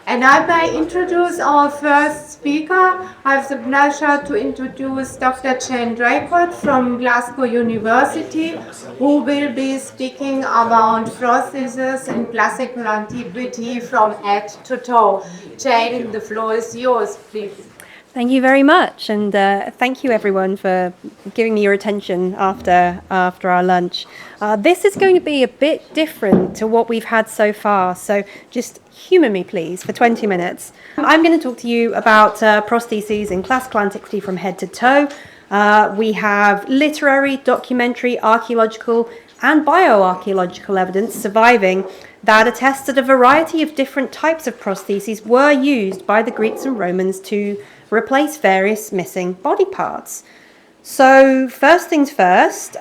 And I may introduce our first speaker. I have the pleasure to introduce Dr. Jane Draycott from Glasgow University, who will be speaking about prostheses in classical antiquity from head to toe. Jane, the floor is yours, please. Thank you very much, and thank you everyone for giving me your attention after our lunch. This is going to be a bit different to what we've had so far, so just humour me please for 20 minutes. I'm going to talk to you about prostheses in classical antiquity from head to toe. We have literary, documentary, archaeological and bioarchaeological evidence surviving that attests that a variety of different types of prostheses were used by the Greeks and Romans to replace various missing body parts. So first things first,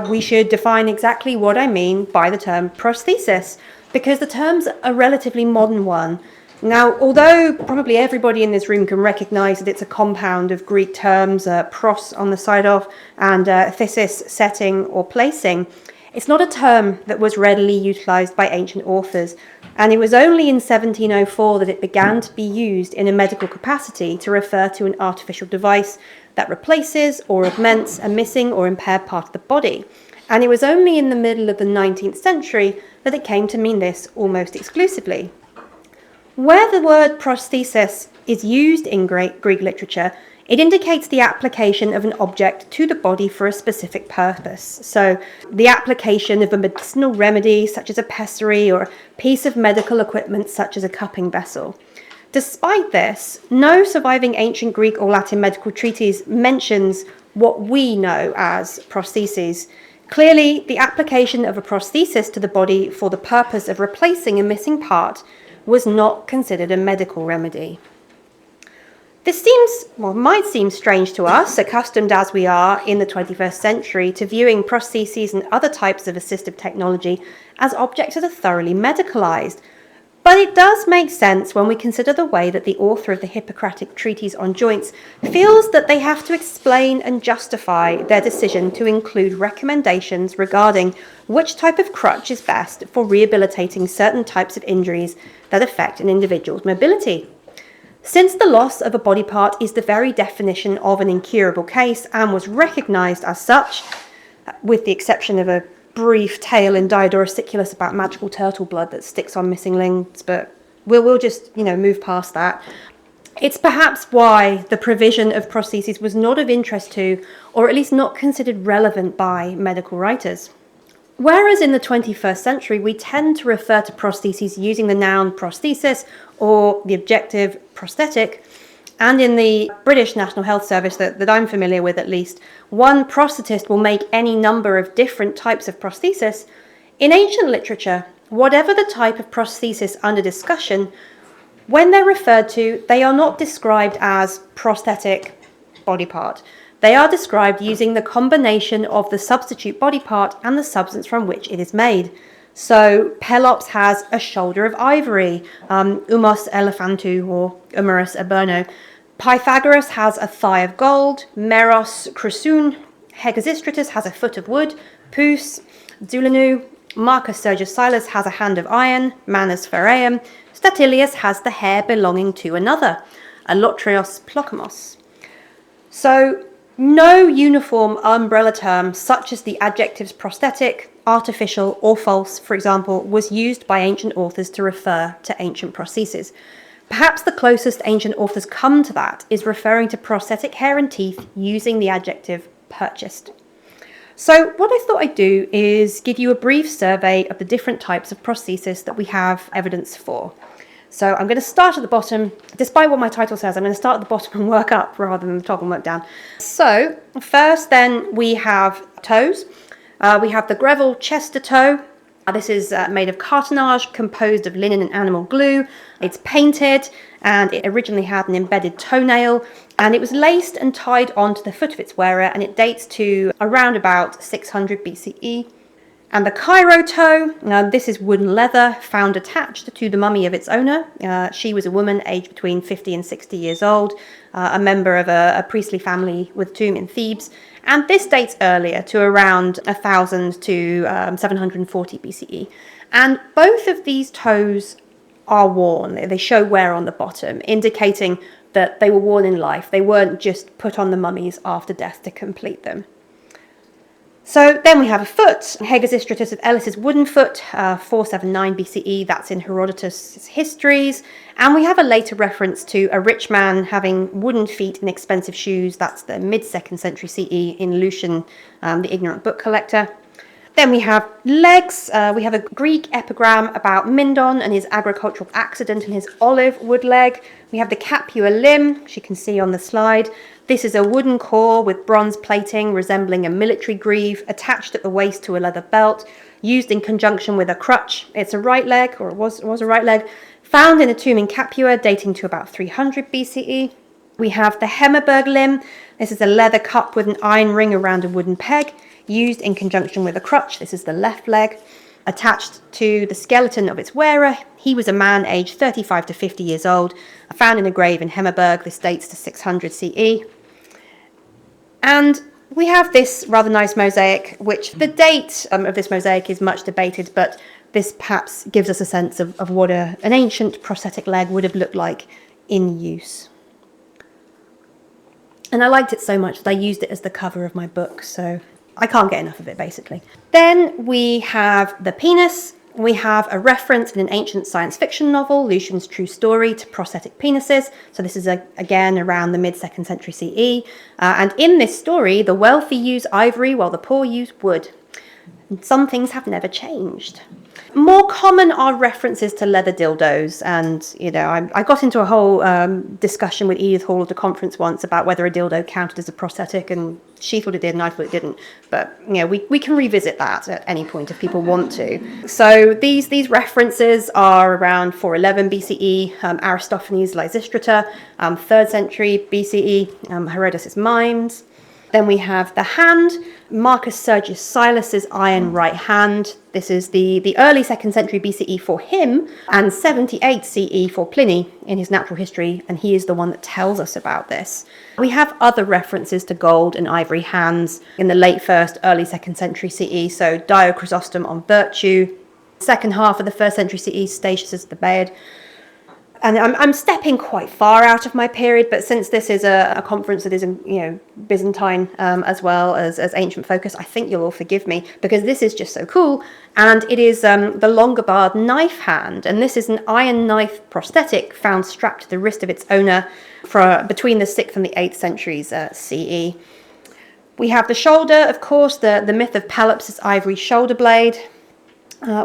we should define exactly what I mean by the term prosthesis, because the term's a relatively modern one. Now, although probably everybody in this room can recognize that it's a compound of Greek terms, pros on the side of, and thesis, setting or placing, it's not a term that was readily utilized by ancient authors, and it was only in 1704 that it began to be used in a medical capacity to refer to an artificial device that replaces or augments a missing or impaired part of the body. And it was only in the middle of the 19th century that it came to mean this almost exclusively. Where the word prosthesis is used in Greek literature, it indicates the application of an object to the body for a specific purpose. So the application of a medicinal remedy such as a pessary or a piece of medical equipment such as a cupping vessel. Despite this, no surviving ancient Greek or Latin medical treatise mentions what we know as prostheses. Clearly, the application of a prosthesis to the body for the purpose of replacing a missing part was not considered a medical remedy. This might seem strange to us, accustomed as we are in the 21st century to viewing prostheses and other types of assistive technology as objects that are thoroughly medicalized. But it does make sense when we consider the way that the author of the Hippocratic Treatise on Joints feels that they have to explain and justify their decision to include recommendations regarding which type of crutch is best for rehabilitating certain types of injuries that affect an individual's mobility. Since the loss of a body part is the very definition of an incurable case and was recognised as such, with the exception of a brief tale in Diodorus Siculus about magical turtle blood that sticks on missing limbs, but we'll just move past that. It's perhaps why the provision of prostheses was not of interest to, or at least not considered relevant by, medical writers. Whereas in the 21st century, we tend to refer to prostheses using the noun prosthesis or the adjective prosthetic, and in the British National Health Service that I'm familiar with at least, one prosthetist will make any number of different types of prosthesis. In ancient literature, whatever the type of prosthesis under discussion, when they're referred to, they are not described as prosthetic body part. They are described using the combination of the substitute body part and the substance from which it is made. So Pelops has a shoulder of ivory, Umos elephantou or Humerus eberno. Pythagoras has a thigh of gold, Meros chrysoun. Hegesistratus has a foot of wood, Pous, Zulanou. Marcus Sergius Silas has a hand of iron, Manus Phareum. Statilius has the hair belonging to another, Alotrios plocamos. So no uniform umbrella term such as the adjectives prosthetic, artificial or false, for example, was used by ancient authors to refer to ancient prostheses. Perhaps the closest ancient authors come to that is referring to prosthetic hair and teeth using the adjective purchased. So what I thought I'd do is give you a brief survey of the different types of prosthesis that we have evidence for. So I'm going to start at the bottom. Despite what my title says, I'm going to start at the bottom and work up rather than the top and work down. So first then we have toes. We have the Greville Chester toe. This is made of cartonnage composed of linen and animal glue. It's painted and it originally had an embedded toenail and it was laced and tied onto the foot of its wearer, and it dates to around about 600 BCE. And the Cairo toe, this is wooden leather found attached to the mummy of its owner. She was a woman aged between 50 and 60 years old, a member of a priestly family with tomb in Thebes. And this dates earlier to around 1000 to 740 BCE. And both of these toes are worn. They show wear on the bottom, indicating that they were worn in life. They weren't just put on the mummies after death to complete them. So then we have a foot, Hegesistratus of Elis' wooden foot, 479 BCE, that's in Herodotus' histories. And we have a later reference to a rich man having wooden feet in expensive shoes, that's the mid-2nd century CE in Lucian, the ignorant book collector. Then we have legs. We have a Greek epigram about Mindon and his agricultural accident and his olive wood leg. We have the capua limb, which you can see on the slide. This is a wooden core with bronze plating resembling a military greave attached at the waist to a leather belt, used in conjunction with a crutch. It's a right leg, or it was a right leg, found in a tomb in Capua dating to about 300 BCE. We have the Hemmerberg limb. This is a leather cup with an iron ring around a wooden peg, used in conjunction with a crutch. This is the left leg, attached to the skeleton of its wearer. He was a man aged 35 to 50 years old, found in a grave in Hemmerberg. This dates to 600 CE. And we have this rather nice mosaic, which the date of this mosaic is much debated, but this perhaps gives us a sense of what an ancient prosthetic leg would have looked like in use. And I liked it so much that I used it as the cover of my book, so I can't get enough of it, basically. Then we have the penis. We have a reference in an ancient science fiction novel, Lucian's True Story, to prosthetic penises. So this is, again, around the mid-2nd century CE. And in this story, the wealthy use ivory while the poor use wood. And some things have never changed. More common are references to leather dildos, and I got into a whole discussion with Edith Hall at a conference once about whether a dildo counted as a prosthetic, and she thought it did and I thought it didn't. But we can revisit that at any point if people want to. So these references are around 411 BCE, Aristophanes' Lysistrata, 3rd century BCE, Herodotus' Mimes. Then we have the hand, Marcus Sergius Silas's iron right hand. This is the early 2nd century BCE for him, and 78 CE for Pliny in his Natural History, and he is the one that tells us about this. We have other references to gold and ivory hands in the late 1st, early 2nd century CE, so Dio Chrysostom on virtue, second half of the 1st century CE, Statius the Thebaid. And I'm stepping quite far out of my period, but since this is a conference that is, Byzantine as well as ancient focus, I think you'll all forgive me because this is just so cool. And it is the Longobarд knife hand, and this is an iron knife prosthetic found strapped to the wrist of its owner between the 6th and the 8th centuries CE. We have the shoulder, of course, the myth of Pelops' ivory shoulder blade.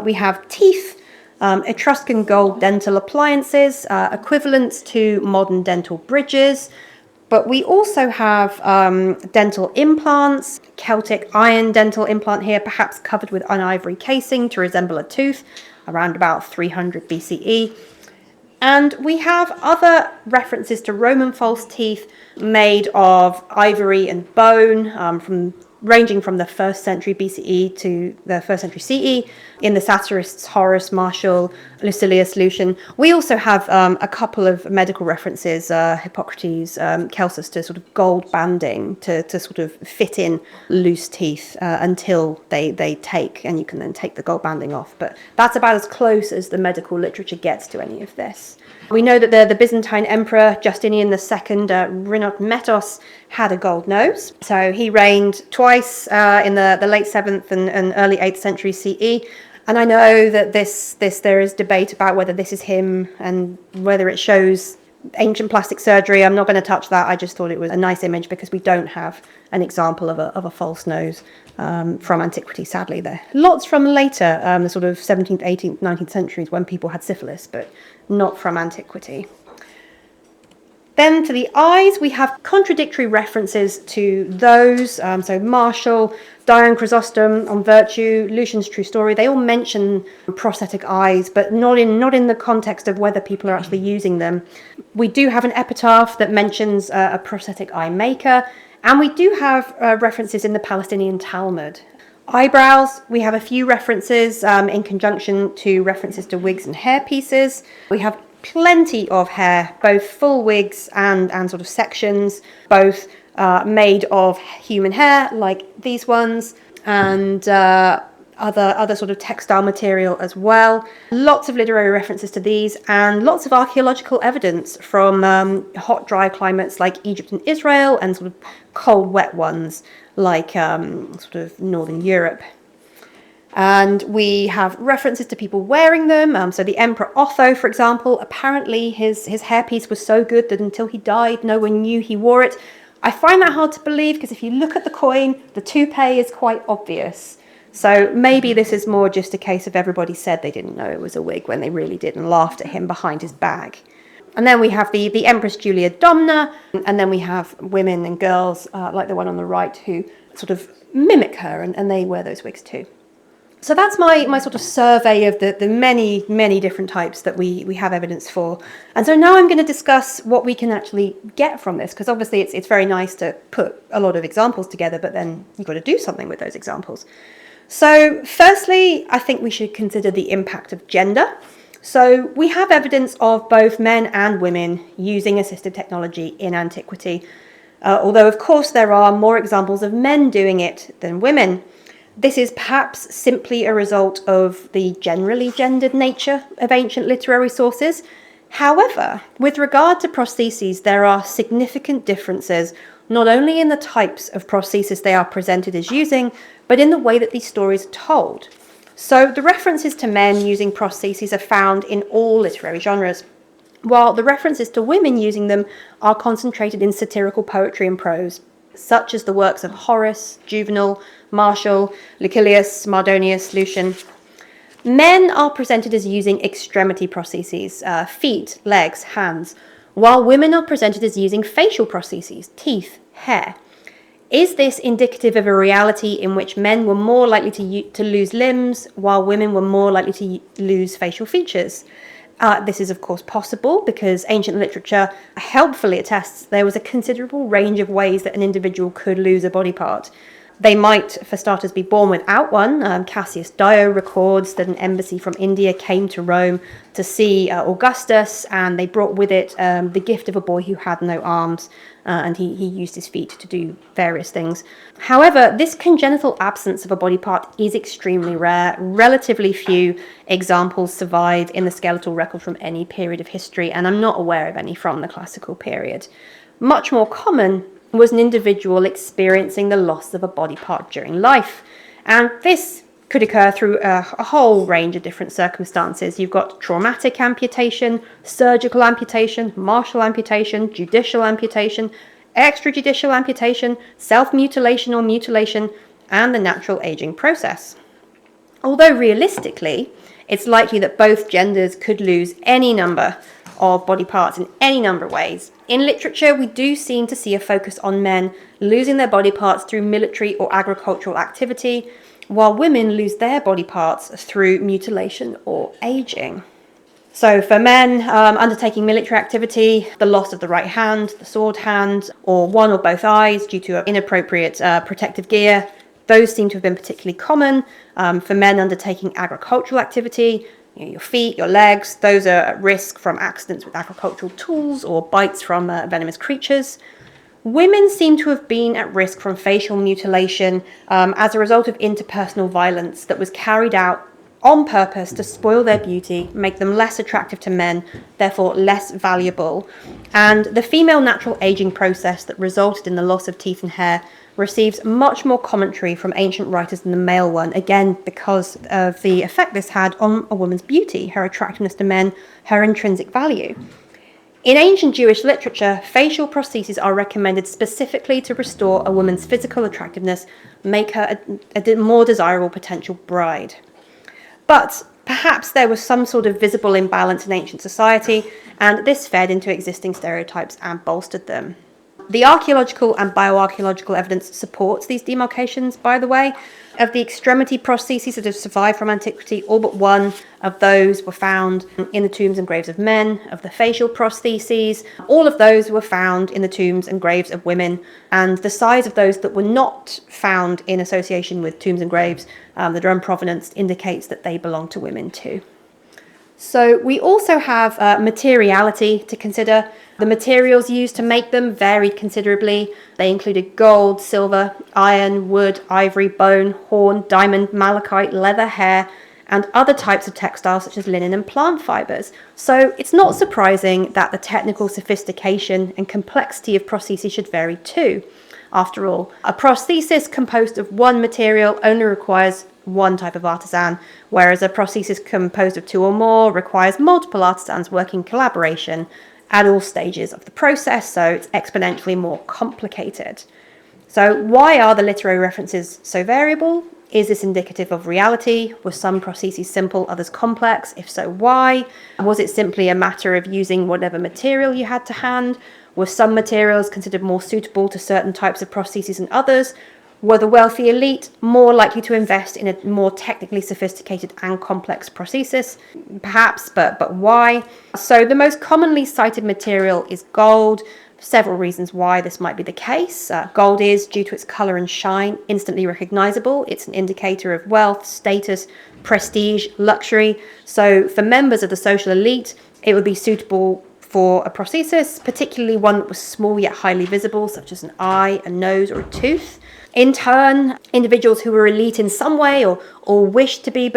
We have teeth. Etruscan gold dental appliances, equivalents to modern dental bridges, but we also have dental implants, Celtic iron dental implant here, perhaps covered with an ivory casing to resemble a tooth, around about 300 BCE. And we have other references to Roman false teeth made of ivory and bone, ranging from the 1st century BCE to the 1st century CE in the satirists Horace, Martial, Lucilius, Lucian. We also have a couple of medical references, Hippocrates, Celsus, to sort of gold banding to sort of fit in loose teeth until they take, and you can then take the gold banding off. But that's about as close as the medical literature gets to any of this. We know that the Byzantine Emperor Justinian II, Rhinometos, had a gold nose. So he reigned twice in the late 7th and early 8th century CE. And I know that there is debate about whether this is him and whether it shows ancient plastic surgery. I'm not going to touch that. I just thought it was a nice image because we don't have an example of a false nose from antiquity, sadly. There lots from later, the sort of 17th, 18th, 19th centuries when people had syphilis, but not from antiquity. Then to the eyes, we have contradictory references to those. So Martial, Dion Chrysostom on virtue, Lucian's True Story, they all mention prosthetic eyes, but not in the context of whether people are actually using them. We do have an epitaph that mentions a prosthetic eye maker, and we do have references in the Palestinian Talmud. Eyebrows, we have a few references in conjunction to references to wigs and hair pieces. We have plenty of hair, both full wigs and sort of sections, both made of human hair, like these ones, and other sort of textile material as well. Lots of literary references to these, and lots of archaeological evidence from hot, dry climates like Egypt and Israel, and sort of cold, wet ones like sort of Northern Europe. And we have references to people wearing them. So the Emperor Otho, for example, apparently his hairpiece was so good that until he died, no one knew he wore it. I find that hard to believe, because if you look at the coin, the toupee is quite obvious. So maybe this is more just a case of everybody said they didn't know it was a wig when they really did, and laughed at him behind his back. And then we have the Empress Julia Domna, and then we have women and girls like the one on the right who sort of mimic her, and they wear those wigs too. So that's my sort of survey of the many, many different types that we have evidence for. And so now I'm going to discuss what we can actually get from this, because obviously it's very nice to put a lot of examples together, but then you've got to do something with those examples. So firstly, I think we should consider the impact of gender. So we have evidence of both men and women using assistive technology in antiquity, although of course there are more examples of men doing it than women. This is perhaps simply a result of the generally gendered nature of ancient literary sources. However, with regard to prostheses, there are significant differences, not only in the types of prosthesis they are presented as using, but in the way that these stories are told. So the references to men using prostheses are found in all literary genres, while the references to women using them are concentrated in satirical poetry and prose, such as the works of Horace, Juvenal, Martial, Lucilius, Mardonius, Lucian. Men are presented as using extremity prostheses, feet, legs, hands, while women are presented as using facial prostheses, teeth, hair. Is this indicative of a reality in which men were more likely to lose limbs, while women were more likely to lose facial features? This is, of course, possible because ancient literature helpfully attests there was a considerable range of ways that an individual could lose a body part. They might, for starters, be born without one. Cassius Dio records that an embassy from India came to Rome to see Augustus, and they brought with it the gift of a boy who had no arms, and he used his feet to do various things. However, this congenital absence of a body part is extremely rare. Relatively few examples survive in the skeletal record from any period of history, and I'm not aware of any from the classical period. Much more common was an individual experiencing the loss of a body part during life. And this could occur through a whole range of different circumstances. You've got traumatic amputation, surgical amputation, martial amputation, judicial amputation, extrajudicial amputation, self-mutilation or mutilation, and the natural aging process. Although realistically, it's likely that both genders could lose any number of body parts in any number of ways. In literature, we do seem to see a focus on men losing their body parts through military or agricultural activity, while women lose their body parts through mutilation or aging. So for men undertaking military activity, the loss of the right hand, the sword hand, or one or both eyes due to inappropriate protective gear, those seem to have been particularly common. For men undertaking agricultural activity, your feet, your legs, those are at risk from accidents with agricultural tools or bites from venomous creatures. Women seem to have been at risk from facial mutilation as a result of interpersonal violence that was carried out on purpose to spoil their beauty, make them less attractive to men, therefore less valuable. And the female natural aging process that resulted in the loss of teeth and hair receives much more commentary from ancient writers than the male one, again because of the effect this had on a woman's beauty, her attractiveness to men, her intrinsic value. In ancient Jewish literature, facial prostheses are recommended specifically to restore a woman's physical attractiveness, make her a more desirable potential bride. But perhaps there was some sort of visible imbalance in ancient society, and this fed into existing stereotypes and bolstered them. The archaeological and bioarchaeological evidence supports these demarcations, by the way. Of the extremity prostheses that have survived from antiquity, all but one of those were found in the tombs and graves of men. Of the facial prostheses, all of those were found in the tombs and graves of women. And the size of those that were not found in association with tombs and graves, the drum provenance indicates that they belong to women too. So we also have materiality to consider. The materials used to make them varied considerably. They included gold, silver, iron, wood, ivory, bone, horn, diamond, malachite, leather, hair, and other types of textiles such as linen and plant fibers. So it's not surprising that the technical sophistication and complexity of prostheses should vary too. After all, a prosthesis composed of one material only requires one type of artisan, whereas a prosthesis composed of two or more requires multiple artisans working in collaboration at all stages of the process, so it's exponentially more complicated. So why are the literary references so variable? Is this indicative of reality? Were some prostheses simple, others complex? If so, why? Was it simply a matter of using whatever material you had to hand? Were some materials considered more suitable to certain types of prostheses than others? Were the wealthy elite more likely to invest in a more technically sophisticated and complex prosthesis? Perhaps, but why? So the most commonly cited material is gold. Several reasons why this might be the case. Gold is, due to its colour and shine, instantly recognisable. It's an indicator of wealth, status, prestige, luxury. So for members of the social elite, it would be suitable for a prosthesis, particularly one that was small yet highly visible, such as an eye, a nose, or a tooth. In turn, individuals who were elite in some way or wished to be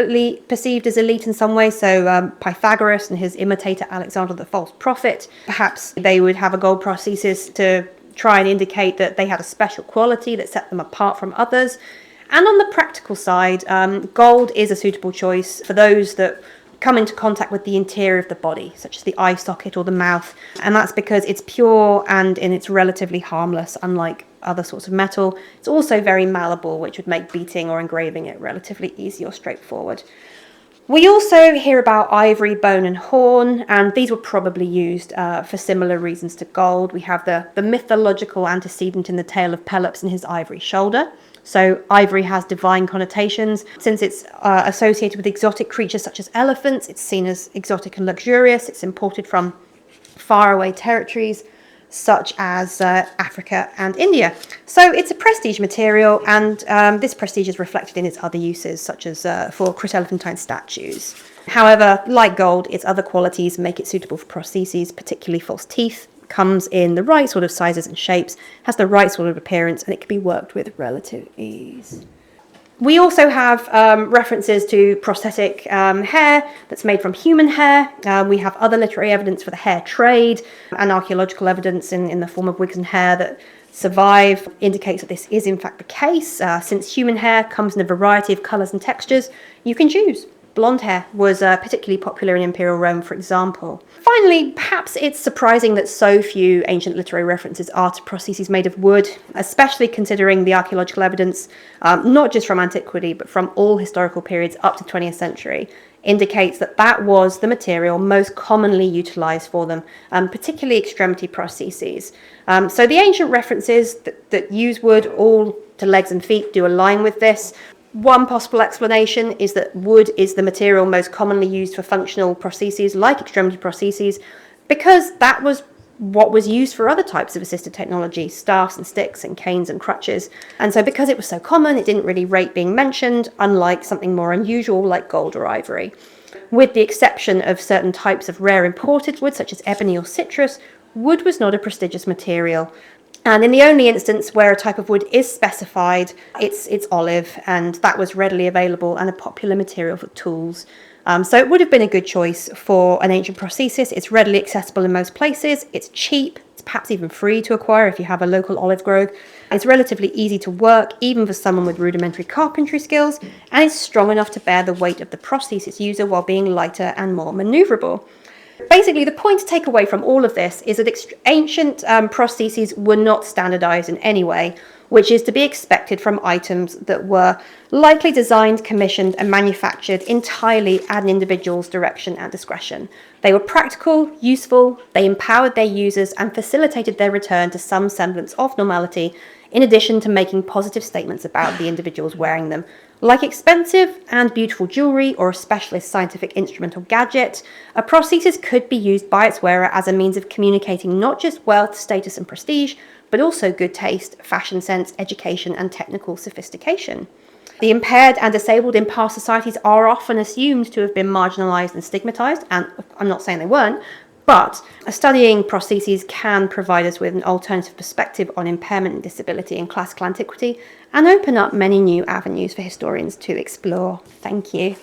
perceived as elite in some way, so Pythagoras and his imitator Alexander the False Prophet, perhaps they would have a gold prosthesis to try and indicate that they had a special quality that set them apart from others. And on the practical side, gold is a suitable choice for those that come into contact with the interior of the body, such as the eye socket or the mouth, and that's because it's pure and it's relatively harmless, unlike other sorts of metal. It's also very malleable, which would make beating or engraving it relatively easy or straightforward. We also hear about ivory, bone, and horn, and these were probably used for similar reasons to gold. We have the mythological antecedent in the tale of Pelops and his ivory shoulder. So ivory has divine connotations. Since it's associated with exotic creatures such as elephants, it's seen as exotic and luxurious. It's imported from faraway territories such as Africa and India. So it's a prestige material, and this prestige is reflected in its other uses, such as for chryselephantine statues. However, like gold, its other qualities make it suitable for prostheses, particularly false teeth. Comes in the right sort of sizes and shapes, has the right sort of appearance, and it can be worked with relative ease. We also have references to prosthetic hair that's made from human hair. We have other literary evidence for the hair trade, and archaeological evidence in the form of wigs and hair that survive indicates that this is in fact the case. Since human hair comes in a variety of colours and textures, you can choose. Blonde hair was particularly popular in Imperial Rome, for example. Finally, perhaps it's surprising that so few ancient literary references are to prostheses made of wood, especially considering the archaeological evidence, not just from antiquity, but from all historical periods up to 20th century, indicates that that was the material most commonly utilised for them, particularly extremity prostheses. So the ancient references that use wood all to legs and feet do align with this. One possible explanation is that wood is the material most commonly used for functional prostheses, like extremity prostheses, because that was what was used for other types of assisted technology, staffs and sticks and canes and crutches. And so because it was so common, it didn't really rate being mentioned, unlike something more unusual like gold or ivory. With the exception of certain types of rare imported wood, such as ebony or citrus, wood was not a prestigious material. And in the only instance where a type of wood is specified, it's olive, and that was readily available and a popular material for tools. So it would have been a good choice for an ancient prosthesis. It's readily accessible in most places. It's cheap. It's perhaps even free to acquire if you have a local olive grove. It's relatively easy to work, even for someone with rudimentary carpentry skills, and it's strong enough to bear the weight of the prosthesis user while being lighter and more maneuverable. Basically, the point to take away from all of this is that ancient prostheses were not standardized in any way, which is to be expected from items that were likely designed, commissioned, and manufactured entirely at an individual's direction and discretion. They were practical, useful, they empowered their users and facilitated their return to some semblance of normality, in addition to making positive statements about the individuals wearing them. Like expensive and beautiful jewellery or a specialist scientific instrument or gadget, a prosthesis could be used by its wearer as a means of communicating not just wealth, status and prestige, but also good taste, fashion sense, education and technical sophistication. The impaired and disabled in past societies are often assumed to have been marginalised and stigmatised, and I'm not saying they weren't, but studying prostheses can provide us with an alternative perspective on impairment and disability in classical antiquity and open up many new avenues for historians to explore. Thank you.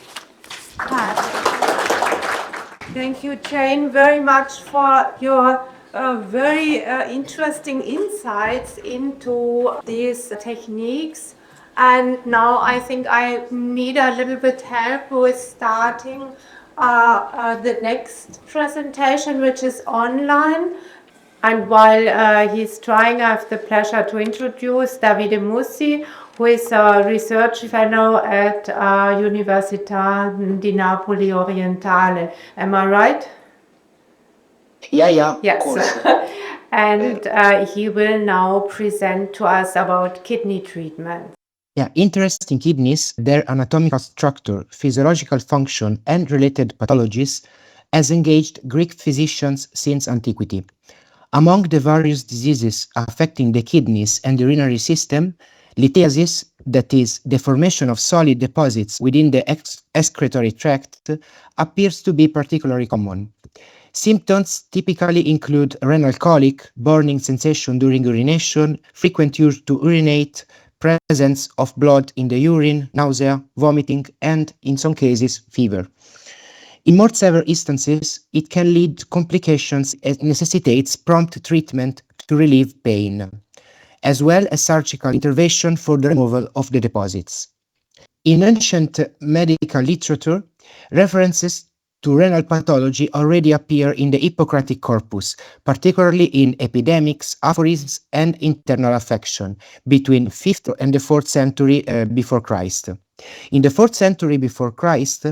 Thank you, Jane, very much for your very interesting insights into these techniques. And now I think I need a little bit help with starting the next presentation, which is online. And while he's trying, I have the pleasure to introduce Davide Mussi, who is a research fellow at Università di Napoli Orientale. Am I right? Yeah, Yes. of course. And he will now present to us about kidney treatment. Yeah, interest in kidneys, their anatomical structure, physiological function, and related pathologies has engaged Greek physicians since antiquity. Among the various diseases affecting the kidneys and the urinary system, lithiasis, that is, the formation of solid deposits within the excretory tract, appears to be particularly common. Symptoms typically include renal colic, burning sensation during urination, frequent urge to urinate, presence of blood in the urine, nausea, vomiting, and, in some cases, fever. In more severe instances, it can lead to complications and necessitates prompt treatment to relieve pain, as well as surgical intervention for the removal of the deposits. In ancient medical literature, references to renal pathology already appear in the Hippocratic corpus, particularly in epidemics, aphorisms, and internal affection between 5th and the 4th century before Christ. In the 4th century before Christ,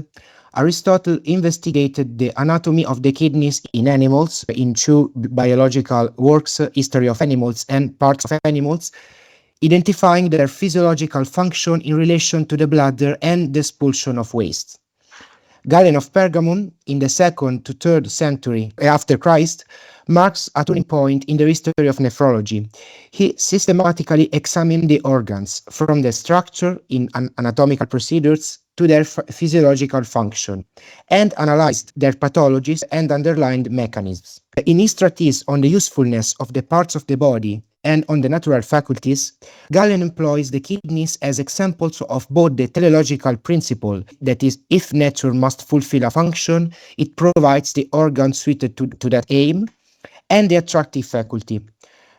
Aristotle investigated the anatomy of the kidneys in animals in two biological works, History of Animals and Parts of Animals, identifying their physiological function in relation to the bladder and the expulsion of waste. Galen of Pergamon, in the 2nd to 3rd century after Christ, marks a turning point in the history of nephrology. He systematically examined the organs, from their structure in anatomical procedures to their physiological function, and analyzed their pathologies and underlying mechanisms. In his treatise on the usefulness of the parts of the body and on the natural faculties, Galen employs the kidneys as examples of both the teleological principle, that is, if nature must fulfill a function, it provides the organ suited to that aim, and the attractive faculty,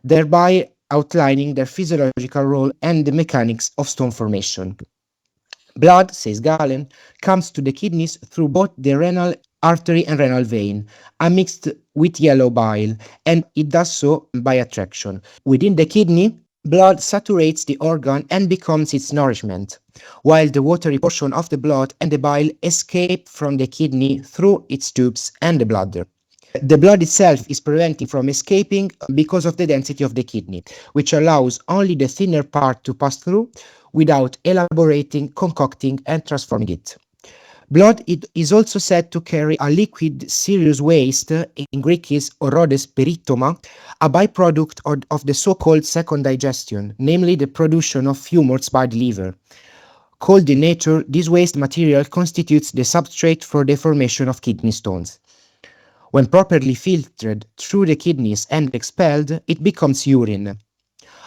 thereby outlining their physiological role and the mechanics of stone formation. Blood, says Galen, comes to the kidneys through both the renal artery and renal vein, mixed with yellow bile, and it does so by attraction. Within the kidney, blood saturates the organ and becomes its nourishment, while the watery portion of the blood and the bile escape from the kidney through its tubes and the bladder. The blood itself is prevented from escaping because of the density of the kidney, which allows only the thinner part to pass through without elaborating, concocting, and transforming it. Blood is also said to carry a liquid serous waste, in Greek is orodes peritoma, a byproduct of the so-called second digestion, namely the production of humors by the liver. Cold in nature, this waste material constitutes the substrate for the formation of kidney stones. When properly filtered through the kidneys and expelled, it becomes urine.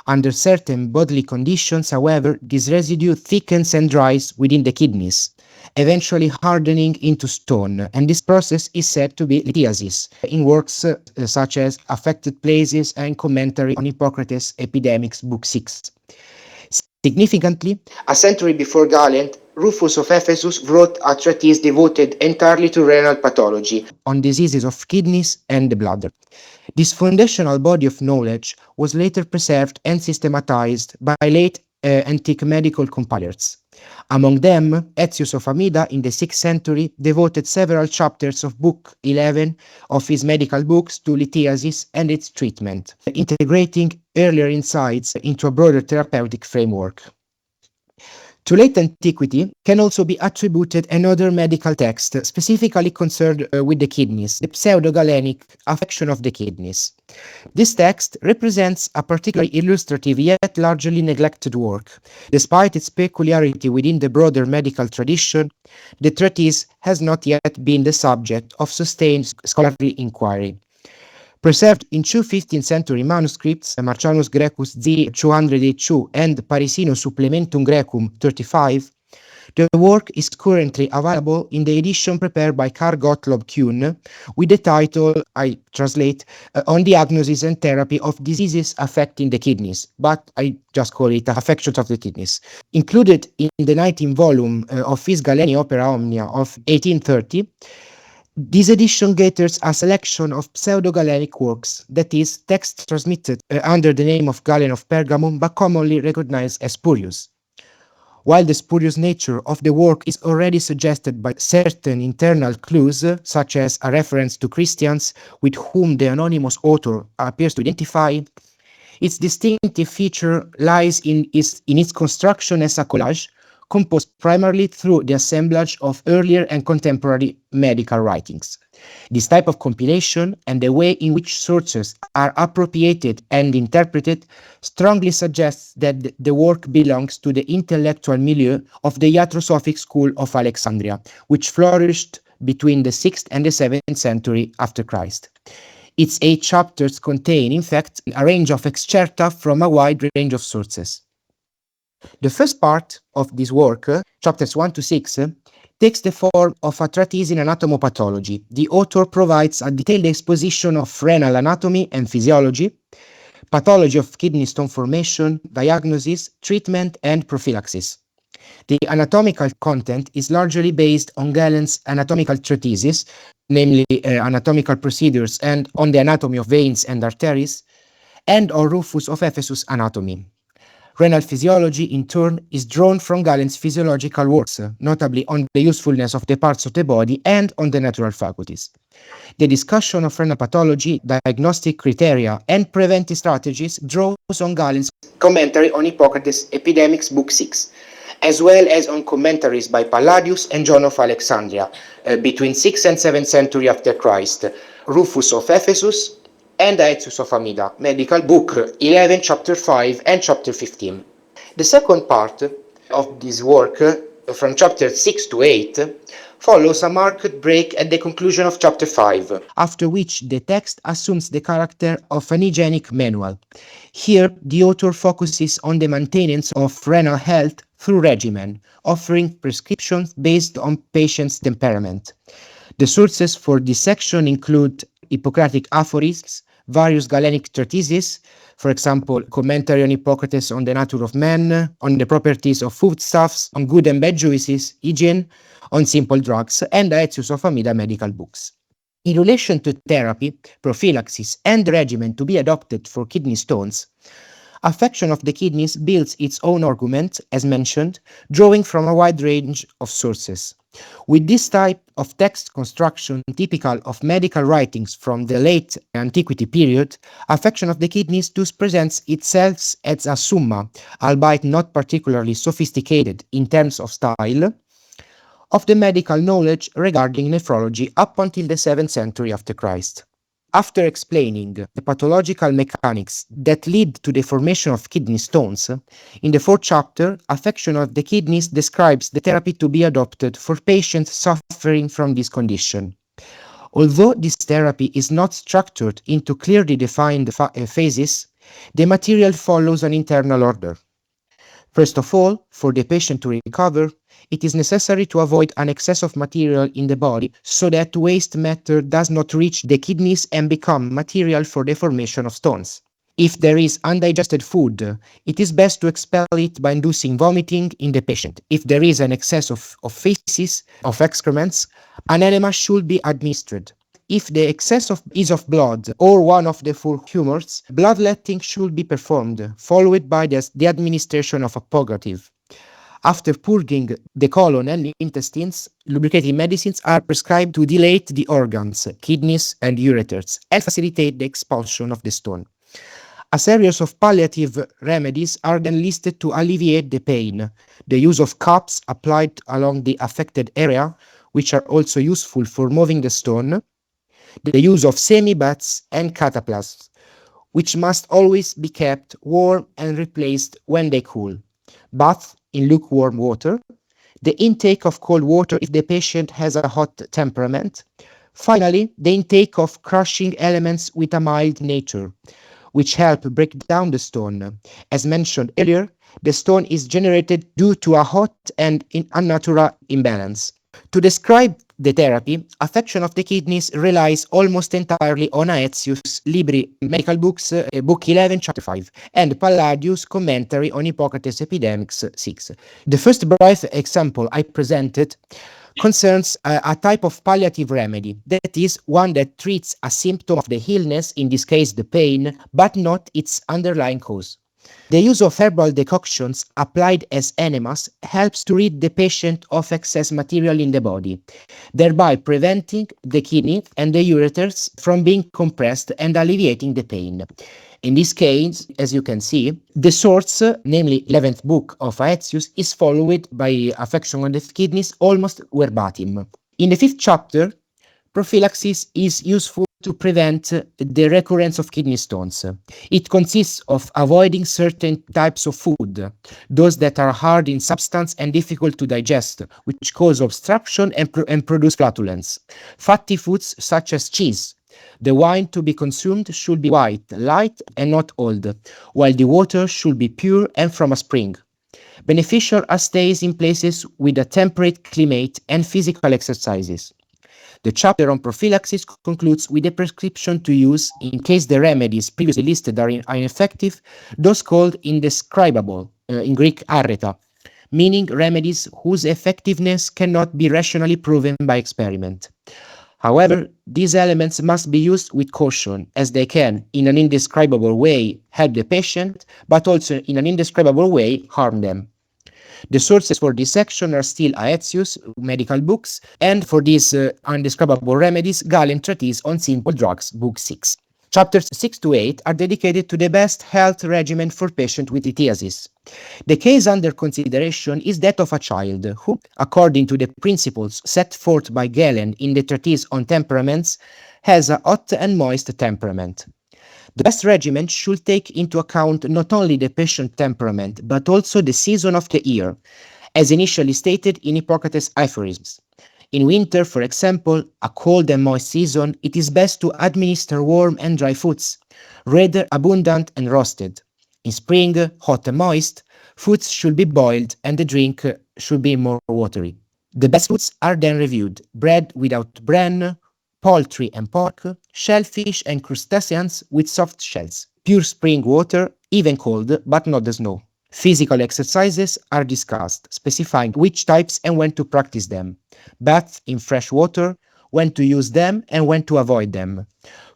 Under certain bodily conditions, however, this residue thickens and dries within the kidneys, eventually hardening into stone, and this process is said to be lithiasis, in works such as Affected Places and Commentary on Hippocrates' Epidemics, Book 6. Significantly, a century before Galen, Rufus of Ephesus wrote a treatise devoted entirely to renal pathology, on diseases of kidneys and the bladder. This foundational body of knowledge was later preserved and systematized by late antique medical compilers. Among them, Aetius of Amida in the 6th century devoted several chapters of Book 11 of his medical books to lithiasis and its treatment, integrating earlier insights into a broader therapeutic framework. To late antiquity can also be attributed another medical text specifically concerned with the kidneys, the pseudo-Galenic affection of the kidneys. This text represents a particularly illustrative yet largely neglected work. Despite its peculiarity within the broader medical tradition, the treatise has not yet been the subject of sustained scholarly inquiry. Preserved in two 15th century manuscripts, Marcianus Graecus Z 282 and Parisino Supplementum Graecum 35, the work is currently available in the edition prepared by Carl Gottlob Kuhn with the title, I translate, On Diagnosis and Therapy of Diseases Affecting the Kidneys, but I just call it Affections of the Kidneys. Included in the 19th volume of his Galeni Opera Omnia of 1830, this edition gathers a selection of pseudo-Galenic works, that is, texts transmitted under the name of Galen of Pergamum but commonly recognized as spurious. While the spurious nature of the work is already suggested by certain internal clues, such as a reference to Christians with whom the anonymous author appears to identify, its distinctive feature lies in its construction as a collage, composed primarily through the assemblage of earlier and contemporary medical writings. This type of compilation and the way in which sources are appropriated and interpreted strongly suggests that the work belongs to the intellectual milieu of the iatrosophic school of Alexandria, which flourished between the 6th and the 7th century after Christ. Its 8 chapters contain, in fact, a range of excerpta from a wide range of sources. The first part of this work, chapters 1 to 6, takes the form of a treatise in anatomopathology. The author provides a detailed exposition of renal anatomy and physiology, pathology of kidney stone formation, diagnosis, treatment, and prophylaxis. The anatomical content is largely based on Galen's anatomical treatises, namely anatomical procedures and on the anatomy of veins and arteries, and on Rufus of Ephesus' anatomy. Renal physiology, in turn, is drawn from Galen's physiological works, notably on the usefulness of the parts of the body and on the natural faculties. The discussion of renal pathology, diagnostic criteria, and preventive strategies draws on Galen's commentary on Hippocrates' Epidemics, Book 6, as well as on commentaries by Palladius and John of Alexandria between 6th and 7th century after Christ, Rufus of Ephesus, and Aetius of Amida, Medical Book 11, Chapter 5 and Chapter 15. The second part of this work, from Chapter 6 to 8, follows a marked break at the conclusion of Chapter 5, after which the text assumes the character of an hygienic manual. Here, the author focuses on the maintenance of renal health through regimen, offering prescriptions based on patient's temperament. The sources for this section include Hippocratic aphorisms, various Galenic treatises, for example, commentary on Hippocrates on the nature of man, on the properties of foodstuffs, on good and bad juices, hygiene, on simple drugs, and Aetius of Amida medical books. In relation to therapy, prophylaxis, and the regimen to be adopted for kidney stones, affection of the kidneys builds its own argument, as mentioned, drawing from a wide range of sources. With this type of text construction typical of medical writings from the late Antiquity period, affection of the kidneys thus presents itself as a summa, albeit not particularly sophisticated in terms of style, of the medical knowledge regarding nephrology up until the 7th century after Christ. After explaining the pathological mechanics that lead to the formation of kidney stones, in the 4th chapter, affection of the kidneys describes the therapy to be adopted for patients suffering from this condition. Although this therapy is not structured into clearly defined phases, the material follows an internal order. First of all, for the patient to recover, it is necessary to avoid an excess of material in the body so that waste matter does not reach the kidneys and become material for the formation of stones. If there is undigested food, it is best to expel it by inducing vomiting in the patient. If there is an excess of feces, of excrements, an enema should be administered. If the excess is of blood or one of the 4 humors, bloodletting should be performed, followed by the administration of a purgative. After purging the colon and intestines, lubricating medicines are prescribed to dilate the organs, kidneys, and ureters, and facilitate the expulsion of the stone. A series of palliative remedies are then listed to alleviate the pain. The use of cups applied along the affected area, which are also useful for moving the stone. The use of semi-baths and cataplasms, which must always be kept warm and replaced when they cool. Bath in lukewarm water. The intake of cold water if the patient has a hot temperament. Finally, the intake of crushing elements with a mild nature, which help break down the stone. As mentioned earlier, the stone is generated due to a hot and unnatural imbalance. To describe the therapy, affection of the kidneys relies almost entirely on Aetius' Libri Medical Books, Book 11, Chapter 5, and Palladius' commentary on Hippocrates Epidemics 6. The first brief example I presented concerns a type of palliative remedy, that is, one that treats a symptom of the illness, in this case the pain, but not its underlying cause. The use of herbal decoctions applied as enemas helps to rid the patient of excess material in the body, thereby preventing the kidney and the ureters from being compressed and alleviating the pain. In this case, as you can see, the source, namely 11th book of Aetius, is followed by affection on the kidneys almost verbatim. In the 5th chapter, prophylaxis is useful to prevent the recurrence of kidney stones. It consists of avoiding certain types of food, those that are hard in substance and difficult to digest, which cause obstruction and produce flatulence. Fatty foods such as cheese. The wine to be consumed should be white, light, and not old, while the water should be pure and from a spring. Beneficial are stays in places with a temperate climate and physical exercises. The chapter on prophylaxis concludes with a prescription to use, in case the remedies previously listed are ineffective, those called indescribable, in Greek arreta, meaning remedies whose effectiveness cannot be rationally proven by experiment. However, these elements must be used with caution, as they can, in an indescribable way, help the patient, but also in an indescribable way, harm them. The sources for this section are still Aetius, medical books, and for these undescribable remedies, Galen Treatise on Simple Drugs, Book 6. Chapters 6 to 8 are dedicated to the best health regimen for patients with lithiasis. The case under consideration is that of a child who, according to the principles set forth by Galen in the Treatise on Temperaments, has a hot and moist temperament. The best regimen should take into account not only the patient temperament, but also the season of the year, as initially stated in Hippocrates' aphorisms. In winter, for example, a cold and moist season, it is best to administer warm and dry foods, rather abundant and roasted. In spring, hot and moist, foods should be boiled and the drink should be more watery. The best foods are then reviewed: bread without bran, poultry and pork, shellfish and crustaceans with soft shells, pure spring water, even cold, but not the snow. Physical exercises are discussed, specifying which types and when to practice them. Baths in fresh water, when to use them and when to avoid them.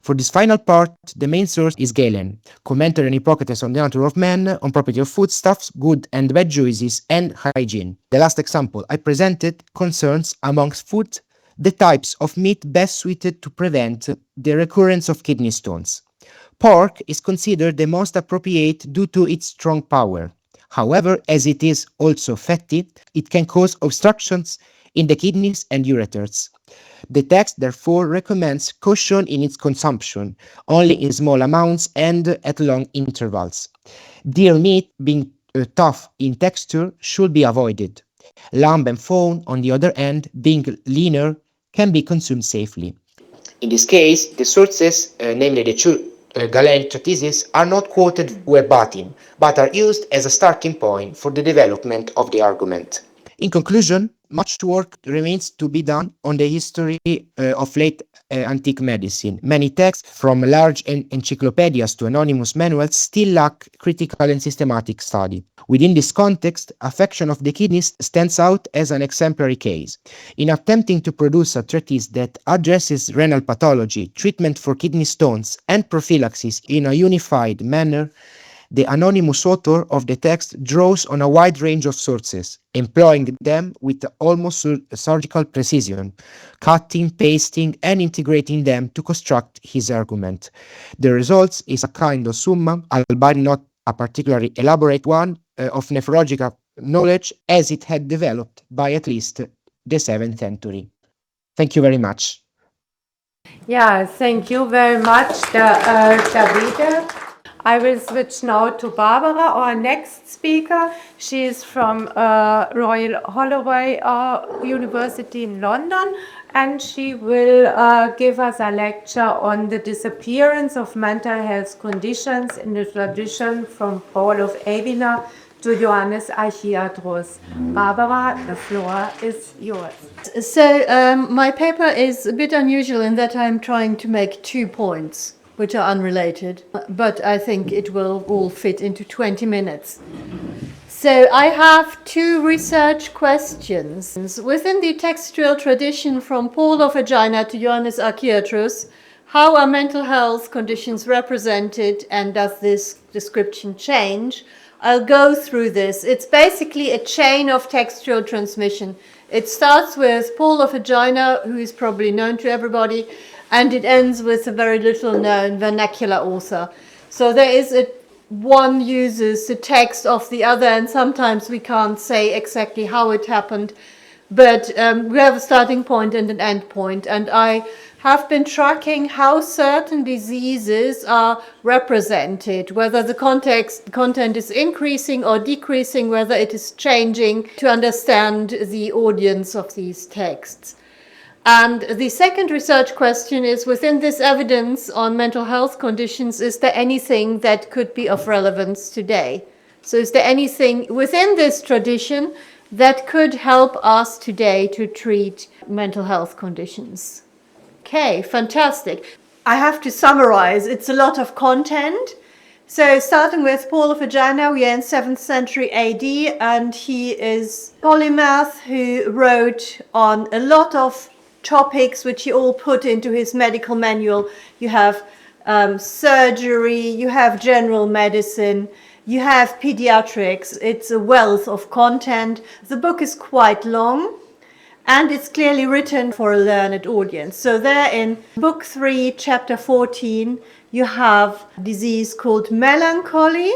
For this final part, the main source is Galen, commentary on Hippocrates on the nature of man, on property of foodstuffs, good and bad juices, and hygiene. The last example I presented concerns, amongst food, the types of meat best suited to prevent the recurrence of kidney stones. Pork is considered the most appropriate due to its strong power. However, as it is also fatty, it can cause obstructions in the kidneys and ureters. The text therefore recommends caution in its consumption, only in small amounts and at long intervals. Deer meat, being tough in texture, should be avoided. Lamb and fawn, on the other hand, being leaner, can be consumed safely. In this case, the sources, namely the two Galen treatises, are not quoted verbatim, but are used as a starting point for the development of the argument. In conclusion, much work remains to be done on the history of late antique medicine. Many texts, from large encyclopedias to anonymous manuals, still lack critical and systematic study. Within this context, affection of the kidneys stands out as an exemplary case. In attempting to produce a treatise that addresses renal pathology, treatment for kidney stones, and prophylaxis in a unified manner, the anonymous author of the text draws on a wide range of sources, employing them with almost surgical precision, cutting, pasting, and integrating them to construct his argument. The result is a kind of summa, albeit not a particularly elaborate one, of nephrological knowledge as it had developed by at least the 7th century. Thank you very much. Yeah, thank you very much, Davide. I will switch now to Barbara, our next speaker. She is from Royal Holloway University in London, and she will give us a lecture on the disappearance of mental health conditions in the tradition from Paul of Aegina to Ioannes Achiatrus. Barbara, the floor is yours. So my paper is a bit unusual in that I'm trying to make 2 points, which are unrelated, but I think it will all fit into 20 minutes. So I have 2 research questions. Within the textual tradition from Paul of Aegina to Ioannes Achiatrus, how are mental health conditions represented, and does this description change? I'll go through this. It's basically a chain of textual transmission. It starts with Paul of Aegina, who is probably known to everybody, and it ends with a very little known vernacular author. So there is one uses the text of the other, and sometimes we can't say exactly how it happened, but we have a starting point and an end point. And I have been tracking how certain diseases are represented, whether the content is increasing or decreasing, whether it is changing, to understand the audience of these texts. And the second research question is, within this evidence on mental health conditions, is there anything that could be of relevance today? So is there anything within this tradition that could help us today to treat mental health conditions? Okay, fantastic. I have to summarize. It's a lot of content. So starting with Paul of Aegina, we are in 7th century AD, and he is a polymath who wrote on a lot of topics which he all put into his medical manual. You have surgery, you have general medicine, you have pediatrics. It's a wealth of content. The book is quite long, and it's clearly written for a learned audience. So there in book 3, chapter 14, you have a disease called melancholy.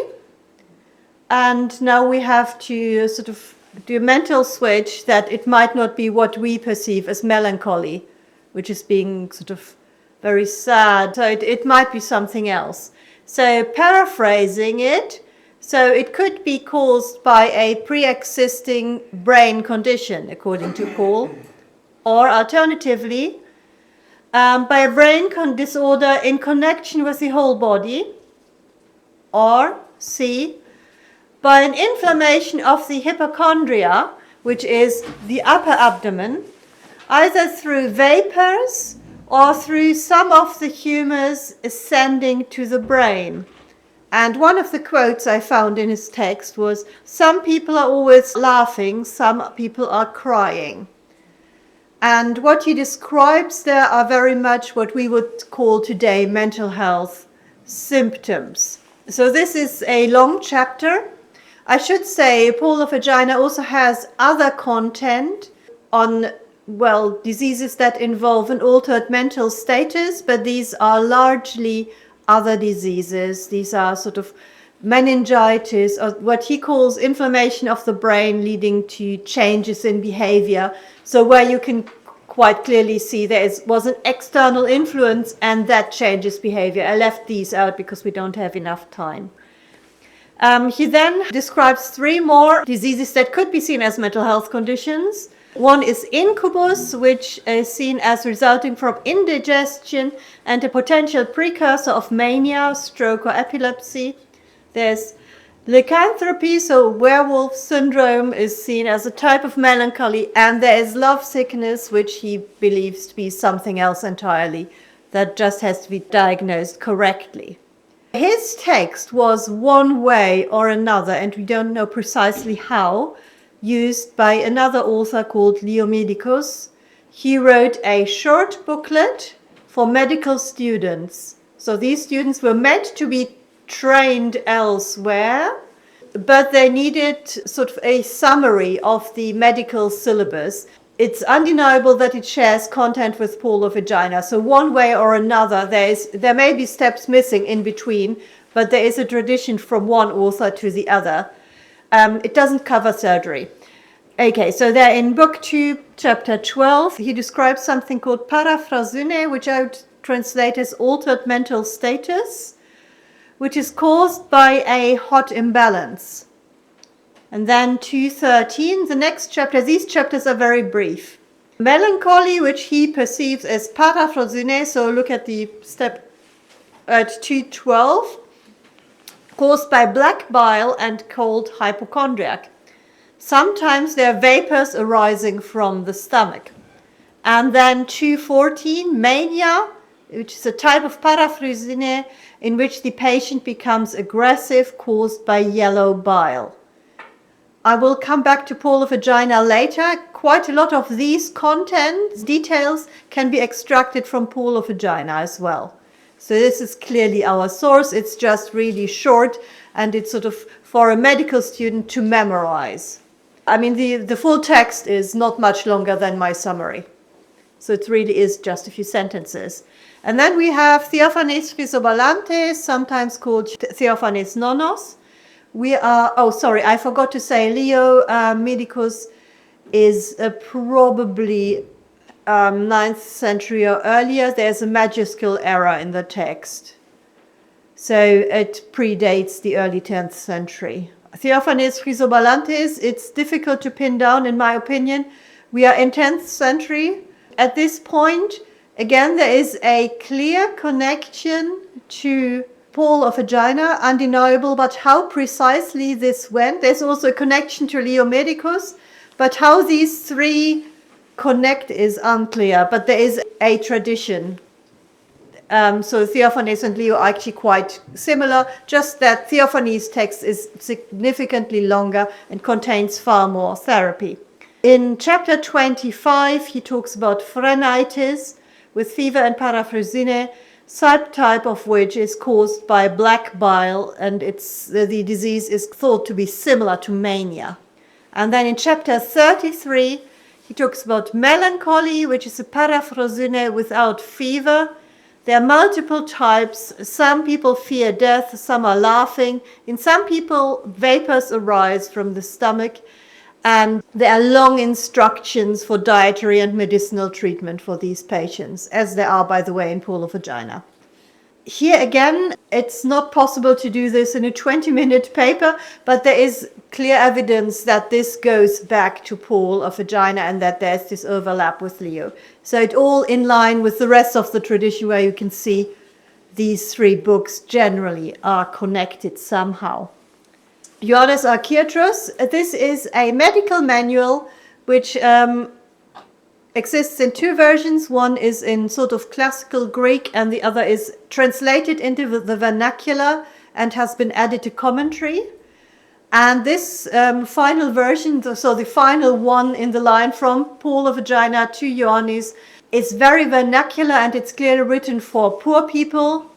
And now we have to sort of do a mental switch that it might not be what we perceive as melancholy, which is being sort of very sad. So it might be something else. So paraphrasing it, so it could be caused by a pre-existing brain condition, according to Paul, or alternatively, by a brain disorder in connection with the whole body, or C, by an inflammation of the hypochondria, which is the upper abdomen, either through vapors or through some of the humors ascending to the brain. And one of the quotes I found in his text was, "Some people are always laughing, some people are crying." And what he describes there are very much what we would call today mental health symptoms. So this is a long chapter. I should say Paul of Aegina also has other content on, well, diseases that involve an altered mental status, but these are largely other diseases. These are sort of meningitis, or what he calls inflammation of the brain leading to changes in behavior. So where you can quite clearly see was an external influence and that changes behavior. I left these out because we don't have enough time. He then describes 3 more diseases that could be seen as mental health conditions. One is incubus, which is seen as resulting from indigestion and a potential precursor of mania, stroke, or epilepsy. There's lycanthropy, so werewolf syndrome is seen as a type of melancholy, and there is love sickness, which he believes to be something else entirely that just has to be diagnosed correctly. His text was one way or another, and we don't know precisely how, used by another author called Leomedicus. He wrote a short booklet for medical students. So these students were meant to be trained elsewhere, but they needed sort of a summary of the medical syllabus. It's undeniable that it shares content with Paul of Aegina. So one way or another, there may be steps missing in between, but there is a tradition from one author to the other. It doesn't cover surgery. Okay, so there in Book 2, Chapter 12, he describes something called paraphrasune, which I would translate as altered mental status, which is caused by a hot imbalance. And then 2:13, the next chapter, these chapters are very brief. Melancholy, which he perceives as paraphrasune, so look at the step at 2:12, caused by black bile and cold hypochondriac. Sometimes there are vapors arising from the stomach. And then 2:14, mania, which is a type of paraphrasine in which the patient becomes aggressive, caused by yellow bile. I will come back to Paul of Aegina later. Quite a lot of these contents, details, can be extracted from Paul of Aegina as well. So this is clearly our source. It's just really short, and it's sort of for a medical student to memorize. I mean, the full text is not much longer than my summary. So it really is just a few sentences. And then we have Theophanes Chrysobalantes, sometimes called Theophanes Nonos. I forgot to say, Leo Medicus is probably 9th century or earlier. There's a majuscule error in the text. So it predates the early 10th century. Theophanes Chrysobalantes, it's difficult to pin down, in my opinion. We are in 10th century. At this point, again, there is a clear connection to Paul of Aegina, undeniable, but how precisely this went. There's also a connection to Leo Medicus, but how these three connect is unclear, but there is a tradition. So Theophanes and Leo are actually quite similar, just that Theophanes' text is significantly longer and contains far more therapy. In chapter 25, he talks about phrenitis with fever and paraphrasine, subtype of which is caused by black bile, and the disease is thought to be similar to mania. And then in chapter 33, he talks about melancholy, which is a paraphrasine without fever. There are multiple types. Some people fear death, some are laughing. In some people, vapors arise from the stomach, and there are long instructions for dietary and medicinal treatment for these patients, as there are, by the way, in Paul of Aegina. Here again, it's not possible to do this in a 20-minute paper, but there is clear evidence that this goes back to Paul of Aegina and that there's this overlap with Leo. So it's all in line with the rest of the tradition, where you can see these three books generally are connected somehow. Ioannes Achiatrus, this is a medical manual which exists in two versions. One is in sort of classical Greek and the other is translated into the vernacular and has been added to commentary. And this final version, so the final one in the line from Paul of Aegina to Ioannes, is very vernacular, and it's clearly written for poor people,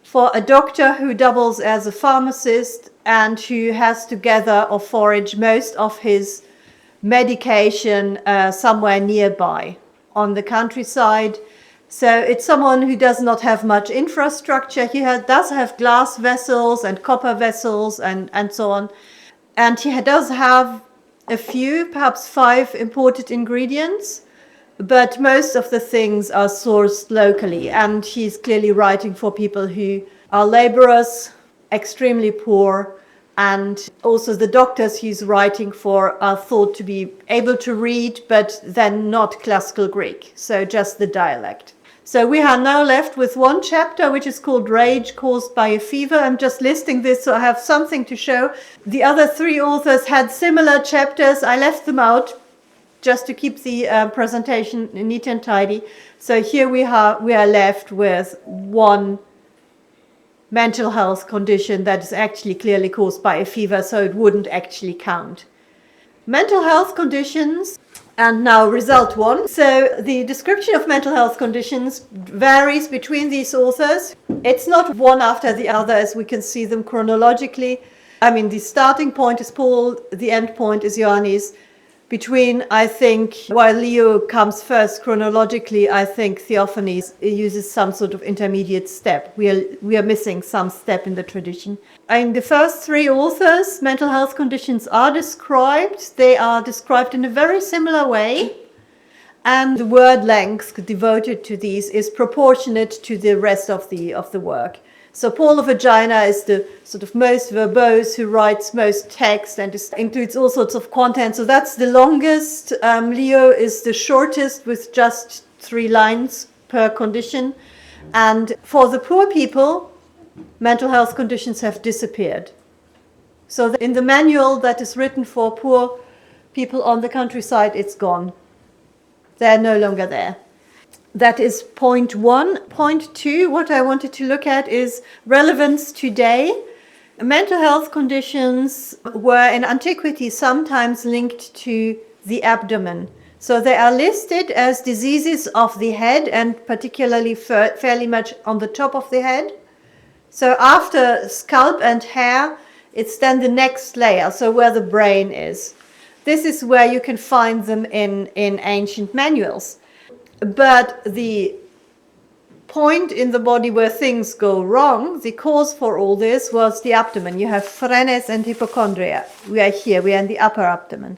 for a doctor who doubles as a pharmacist and who has to gather or forage most of his medication somewhere nearby on the countryside. So it's someone who does not have much infrastructure. He does have glass vessels and copper vessels and so on. And he does have a few, perhaps 5 imported ingredients, but most of the things are sourced locally. And he's clearly writing for people who are laborers, extremely poor, and also the doctors he's writing for are thought to be able to read, but then not classical Greek, so just the dialect. So we are now left with one chapter, which is called Rage Caused by a Fever. I'm just listing this so I have something to show. The other 3 authors had similar chapters. I left them out just to keep the presentation neat and tidy. So here we are left with one mental health condition that is actually clearly caused by a fever, so it wouldn't actually count. Mental health conditions, and now result 1. So the description of mental health conditions varies between these authors. It's not one after the other as we can see them chronologically. I mean, the starting point is Paul, the end point is Ioannes. Between, I think, while Leo comes first chronologically, I think Theophanes uses some sort of intermediate step. We are missing some step in the tradition. In the first three authors, mental health conditions are described. They are described in a very similar way. And the word length devoted to these is proportionate to the rest of the work. So Paul of Aegina is the sort of most verbose, who writes most text and includes all sorts of content. So that's the longest. Leo is the shortest with just 3 lines per condition. And for the poor people, mental health conditions have disappeared. So in the manual that is written for poor people on the countryside, it's gone. They're no longer there. That is point 1. Point 2, what I wanted to look at is relevance today. Mental health conditions were in antiquity sometimes linked to the abdomen. So they are listed as diseases of the head, and particularly fairly much on the top of the head. So after scalp and hair, it's then the next layer, so where the brain is. This is where you can find them in ancient manuals. But the point in the body where things go wrong, the cause for all this was the abdomen. You have phrenes and hypochondria. We are here, we are in the upper abdomen.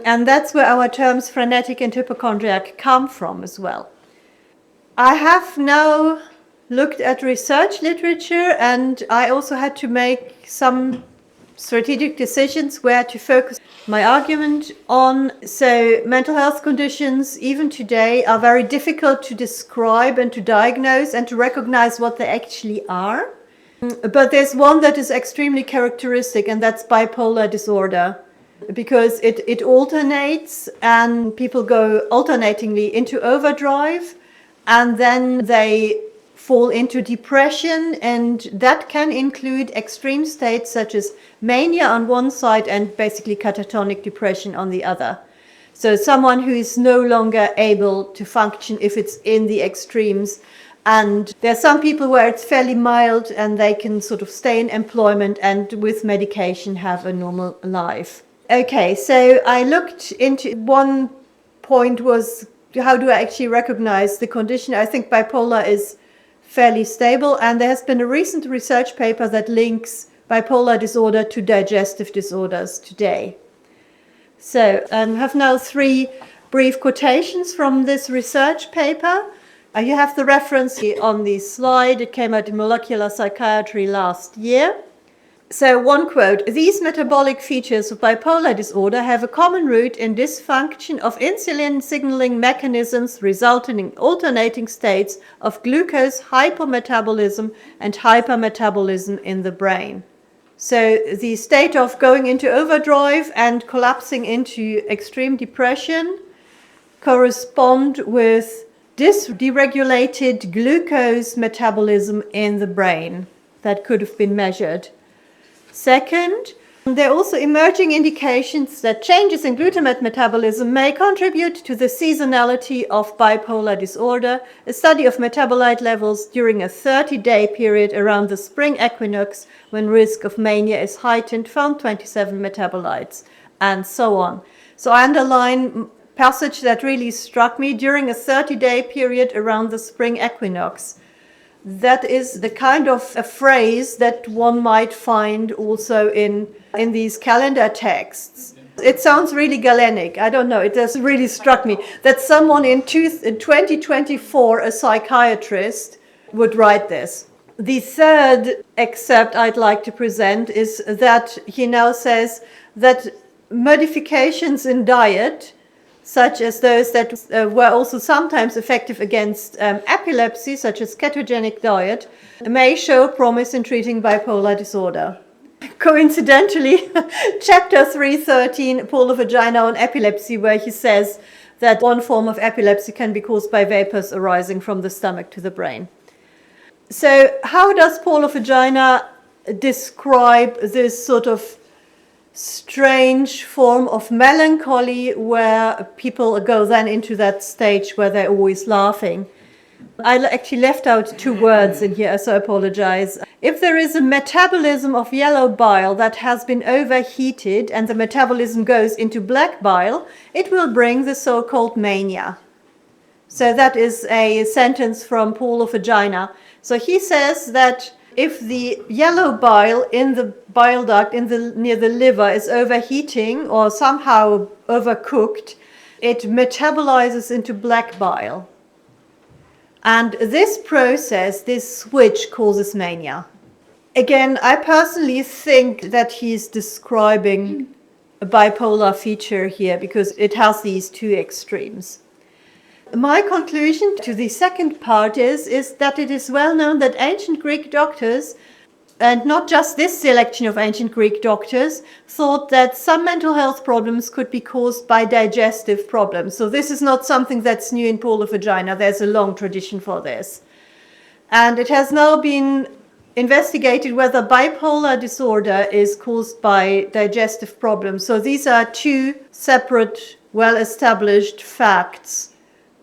And that's where our terms phrenetic and hypochondriac come from as well. I have now looked at research literature, and I also had to make some strategic decisions where to focus my argument on. So mental health conditions, even today, are very difficult to describe and to diagnose and to recognize what they actually are. But there's one that is extremely characteristic, and that's bipolar disorder, because it alternates, and people go alternatingly into overdrive, and then they fall into depression, and that can include extreme states such as mania on one side and basically catatonic depression on the other. So someone who is no longer able to function if it's in the extremes. And there are some people where it's fairly mild and they can sort of stay in employment and with medication have a normal life. Okay, so I looked into, one point was, how do I actually recognize the condition? I think bipolar is fairly stable, and there has been a recent research paper that links bipolar disorder to digestive disorders today. So I have now 3 brief quotations from this research paper. You have the reference on the slide. It came out in Molecular Psychiatry last year. So one quote: "These metabolic features of bipolar disorder have a common root in dysfunction of insulin signaling mechanisms resulting in alternating states of glucose hypometabolism and hypermetabolism in the brain." So the state of going into overdrive and collapsing into extreme depression correspond with dysregulated glucose metabolism in the brain that could have been measured. Second, there are also emerging indications that changes in glutamate metabolism may contribute to the seasonality of bipolar disorder. A study of metabolite levels during a 30-day period around the spring equinox, when risk of mania is heightened, found 27 metabolites, and so on. So I underline passage that really struck me: during a 30-day period around the spring equinox. That is the kind of a phrase that one might find also in these calendar texts. It sounds really Galenic. I don't know. It has really struck me that someone in 2024, a psychiatrist, would write this. The third excerpt I'd like to present is that he now says that modifications in diet, such as those that were also sometimes effective against epilepsy, such as ketogenic diet, may show promise in treating bipolar disorder. Coincidentally, chapter 313, Paul of Aegina on epilepsy, where he says that one form of epilepsy can be caused by vapors arising from the stomach to the brain. So how does Paul of Aegina describe this sort of strange form of melancholy where people go then into that stage where they're always laughing? I actually left out 2 words in here, so I apologize. If there is a metabolism of yellow bile that has been overheated and the metabolism goes into black bile, it will bring the so-called mania. So that is a sentence from Paul of Aegina. So he says that if the yellow bile in the bile duct near the liver is overheating or somehow overcooked, it metabolizes into black bile. And this process, this switch, causes mania. Again, I personally think that he's describing a bipolar feature here because it has these 2 extremes. My conclusion to the second part is that it is well known that ancient Greek doctors, and not just this selection of ancient Greek doctors, thought that some mental health problems could be caused by digestive problems. So this is not something that's new in Paul of Aegina. There's a long tradition for this. And it has now been investigated whether bipolar disorder is caused by digestive problems. So these are 2 separate, well-established facts.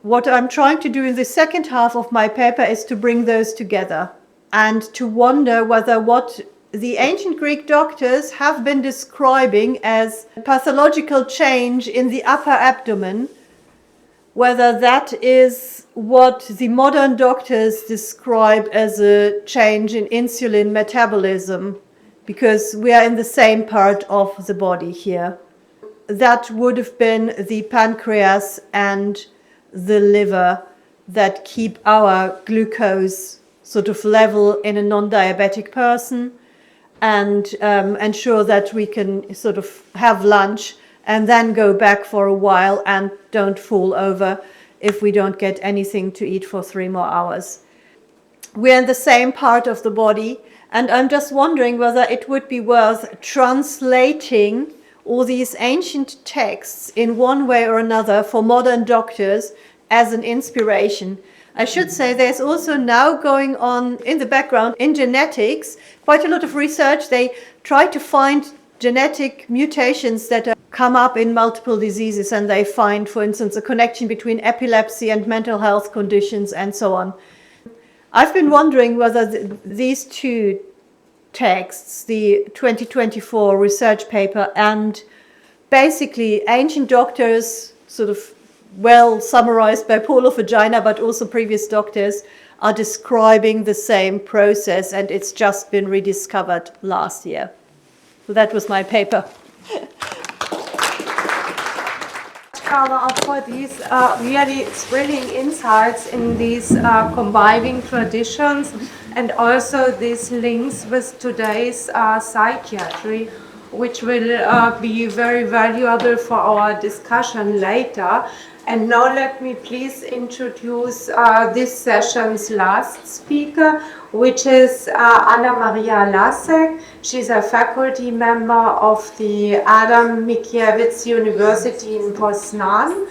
What I'm trying to do in the second half of my paper is to bring those together and to wonder whether what the ancient Greek doctors have been describing as pathological change in the upper abdomen, whether that is what the modern doctors describe as a change in insulin metabolism, because we are in the same part of the body here. That would have been the pancreas and the liver that keep our glucose sort of level in a non-diabetic person and ensure that we can sort of have lunch and then go back for a while and don't fall over if we don't get anything to eat for 3 more hours. We're in the same part of the body, and I'm just wondering whether it would be worth translating all these ancient texts in one way or another for modern doctors as an inspiration. I should say there's also now going on in the background in genetics quite a lot of research. They try to find genetic mutations that come up in multiple diseases, and they find, for instance, a connection between epilepsy and mental health conditions and so on. I've been wondering whether these 2 texts, the 2024 research paper and basically ancient doctors, sort of well summarized by Paul of Aegina, but also previous doctors, are describing the same process, and it's just been rediscovered last year. So that was my paper. For these really thrilling insights in these combining traditions, and also these links with today's psychiatry, which will be very valuable for our discussion later. And now let me please introduce this session's last speaker, which is Anna Maria Lasek. She's a faculty member of the Adam Mickiewicz University in Poznan.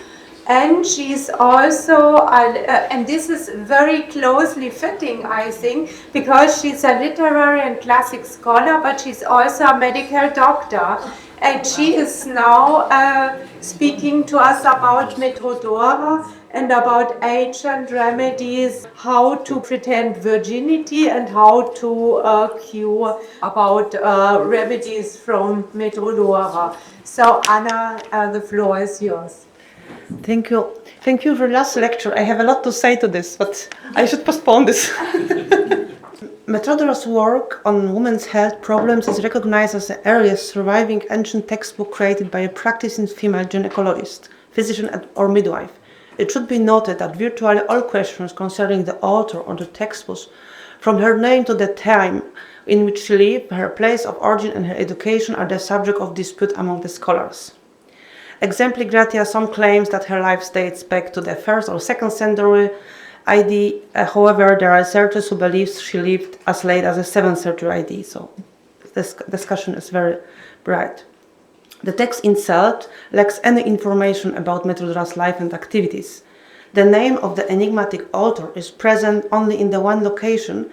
And she's also, and this is very closely fitting, I think, because she's a literary and classic scholar, but she's also a medical doctor. And she is now speaking to us about Metrodora and about ancient remedies, how to pretend virginity and how to cure, about remedies from Metrodora. So Anna, the floor is yours. Thank you. Thank you for the last lecture. I have a lot to say to this, but I should postpone this. Metrodora's work on women's health problems is recognized as the earliest surviving ancient textbook created by a practicing female gynecologist, physician or midwife. It should be noted that virtually all questions concerning the author or the textbooks, from her name to the time in which she lived, her place of origin and her education, are the subject of dispute among the scholars. Exempli gratia, some claims that her life dates back to the 1st or 2nd century AD. However, there are researchers who believe she lived as late as the 7th century AD, so this discussion is very bright. The text itself lacks any information about Metrodora's life and activities. The name of the enigmatic author is present only in the one location,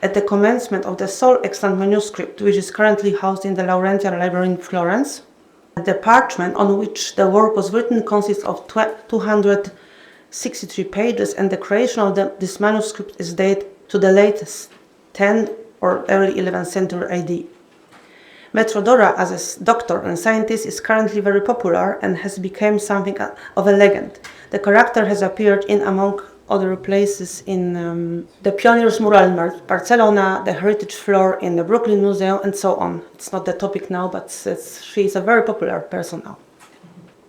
at the commencement of the sole extant manuscript, which is currently housed in the Laurentian Library in Florence. The parchment on which the work was written consists of 200 63 pages, and the creation of this manuscript is dated to the latest 10th or early 11th century AD. Metrodora as a doctor and scientist is currently very popular and has become something of a legend. The character has appeared in, among other places, in the Pioneers mural in Barcelona, the Heritage Floor in the Brooklyn Museum, and so on. It's not the topic now, but she is a very popular person now.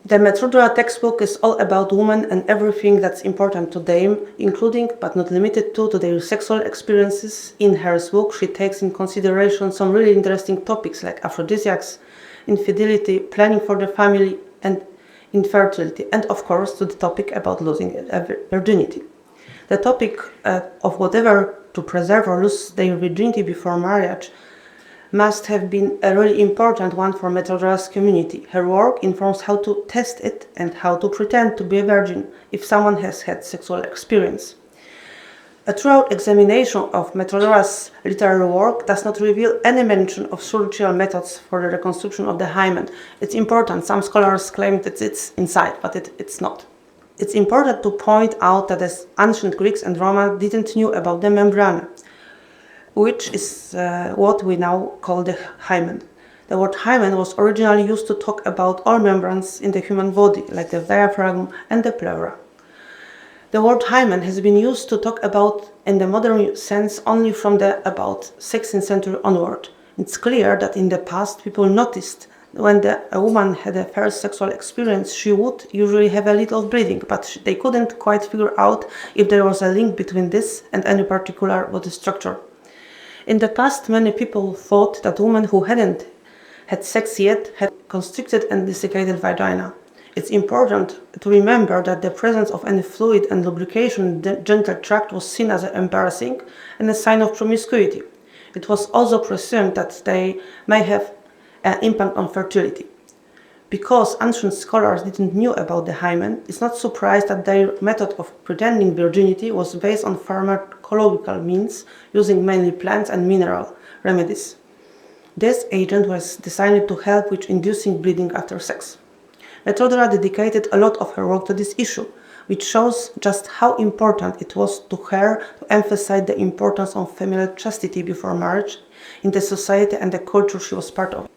The Metrodora textbook is all about women and everything that's important to them, including, but not limited to their sexual experiences. In her book, she takes in consideration some really interesting topics like aphrodisiacs, infidelity, planning for the family, and infertility, and of course to the topic about losing virginity. The topic of whatever to preserve or lose their virginity before marriage must have been a really important one for Metrodora's community. Her work informs how to test it and how to pretend to be a virgin if someone has had sexual experience. A thorough examination of Metrodora's literary work does not reveal any mention of surgical methods for the reconstruction of the hymen. It's important. Some scholars claim that it's inside, but it's not. It's important to point out that the ancient Greeks and Romans didn't know about the membrana, which is what we now call the hymen. The word hymen was originally used to talk about all membranes in the human body, like the diaphragm and the pleura. The word hymen has been used to talk about in the modern sense only from the about 16th century onward. It's clear that in the past people noticed when a woman had a first sexual experience, she would usually have a little bleeding, but they couldn't quite figure out if there was a link between this and any particular body structure. In the past, many people thought that women who hadn't had sex yet had constricted and desiccated vagina. It's important to remember that the presence of any fluid and lubrication in the genital tract was seen as embarrassing and a sign of promiscuity. It was also presumed that they may have an impact on fertility. Because ancient scholars didn't know about the hymen, it's not surprised that their method of pretending virginity was based on pharmacological means, using mainly plants and mineral remedies. This agent was designed to help with inducing bleeding after sex. Metrodora dedicated a lot of her work to this issue, which shows just how important it was to her to emphasize the importance of female chastity before marriage in the society and the culture she was part of.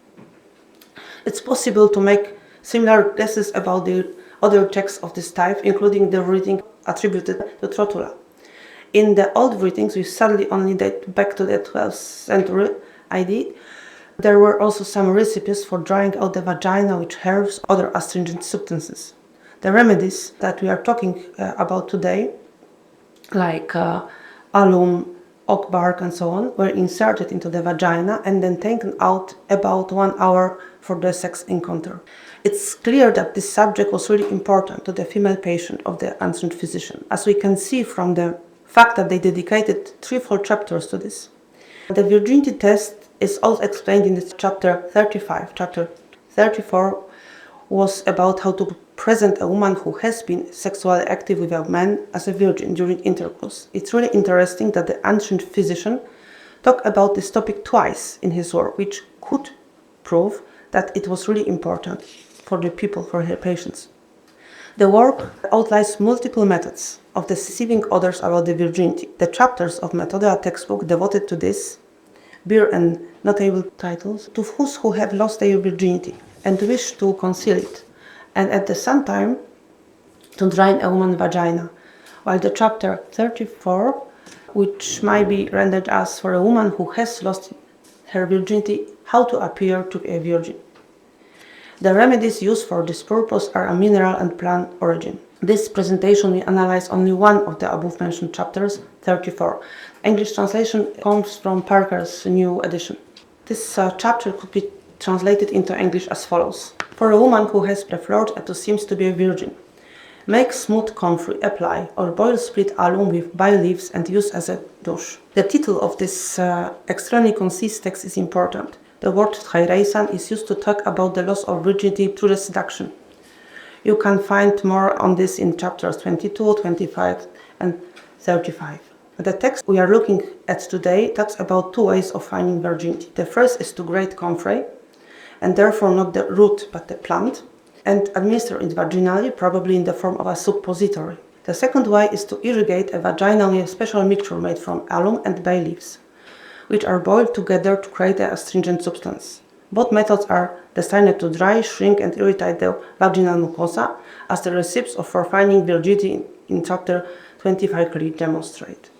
It's possible to make similar guesses about the other texts of this type, including the reading attributed to Trotula. In the old writings, which sadly only date back to the 12th century AD, there were also some recipes for drying out the vagina with herbs or other astringent substances. The remedies that we are talking about today, like alum, oak bark and so on, were inserted into the vagina and then taken out about 1 hour for the sex encounter. It's clear that this subject was really important to the female patient of the ancient physician, as we can see from the fact that they dedicated 3 full chapters to this. The virginity test is also explained in this chapter 35. Chapter 34 was about how to present a woman who has been sexually active with a man as a virgin during intercourse. It's really interesting that the ancient physician talked about this topic twice in his work, which could prove that it was really important for the people, for her patients. The work outlines multiple methods of deceiving others about the virginity. The chapters of Metrodora textbook devoted to this bear and notable titles to those who have lost their virginity and wish to conceal it, and at the same time to drain a woman's vagina, while the chapter 34, which might be rendered as for a woman who has lost her virginity, how to appear to be a virgin. The remedies used for this purpose are a mineral and plant origin. This presentation will analyze only one of the above-mentioned chapters, 34. English translation comes from Parker's new edition. This chapter could be translated into English as follows. For a woman who has preflored and who seems to be a virgin, make smooth comfrey, apply, or boil split alum with bay leaves and use as a douche. The title of this extremely concise text is important. The word Traireisan is used to talk about the loss of virginity through the seduction. You can find more on this in chapters 22, 25, and 35. The text we are looking at today talks about 2 ways of finding virginity. The first is to grate comfrey, and therefore not the root but the plant, and administer it vaginally, probably in the form of a suppository. The second way is to irrigate a vagina with a special mixture made from alum and bay leaves, which are boiled together to create an astringent substance. Both methods are destined to dry, shrink, and irritate the vaginal mucosa, as the recipes for finding virginity in chapter 25 clearly demonstrate.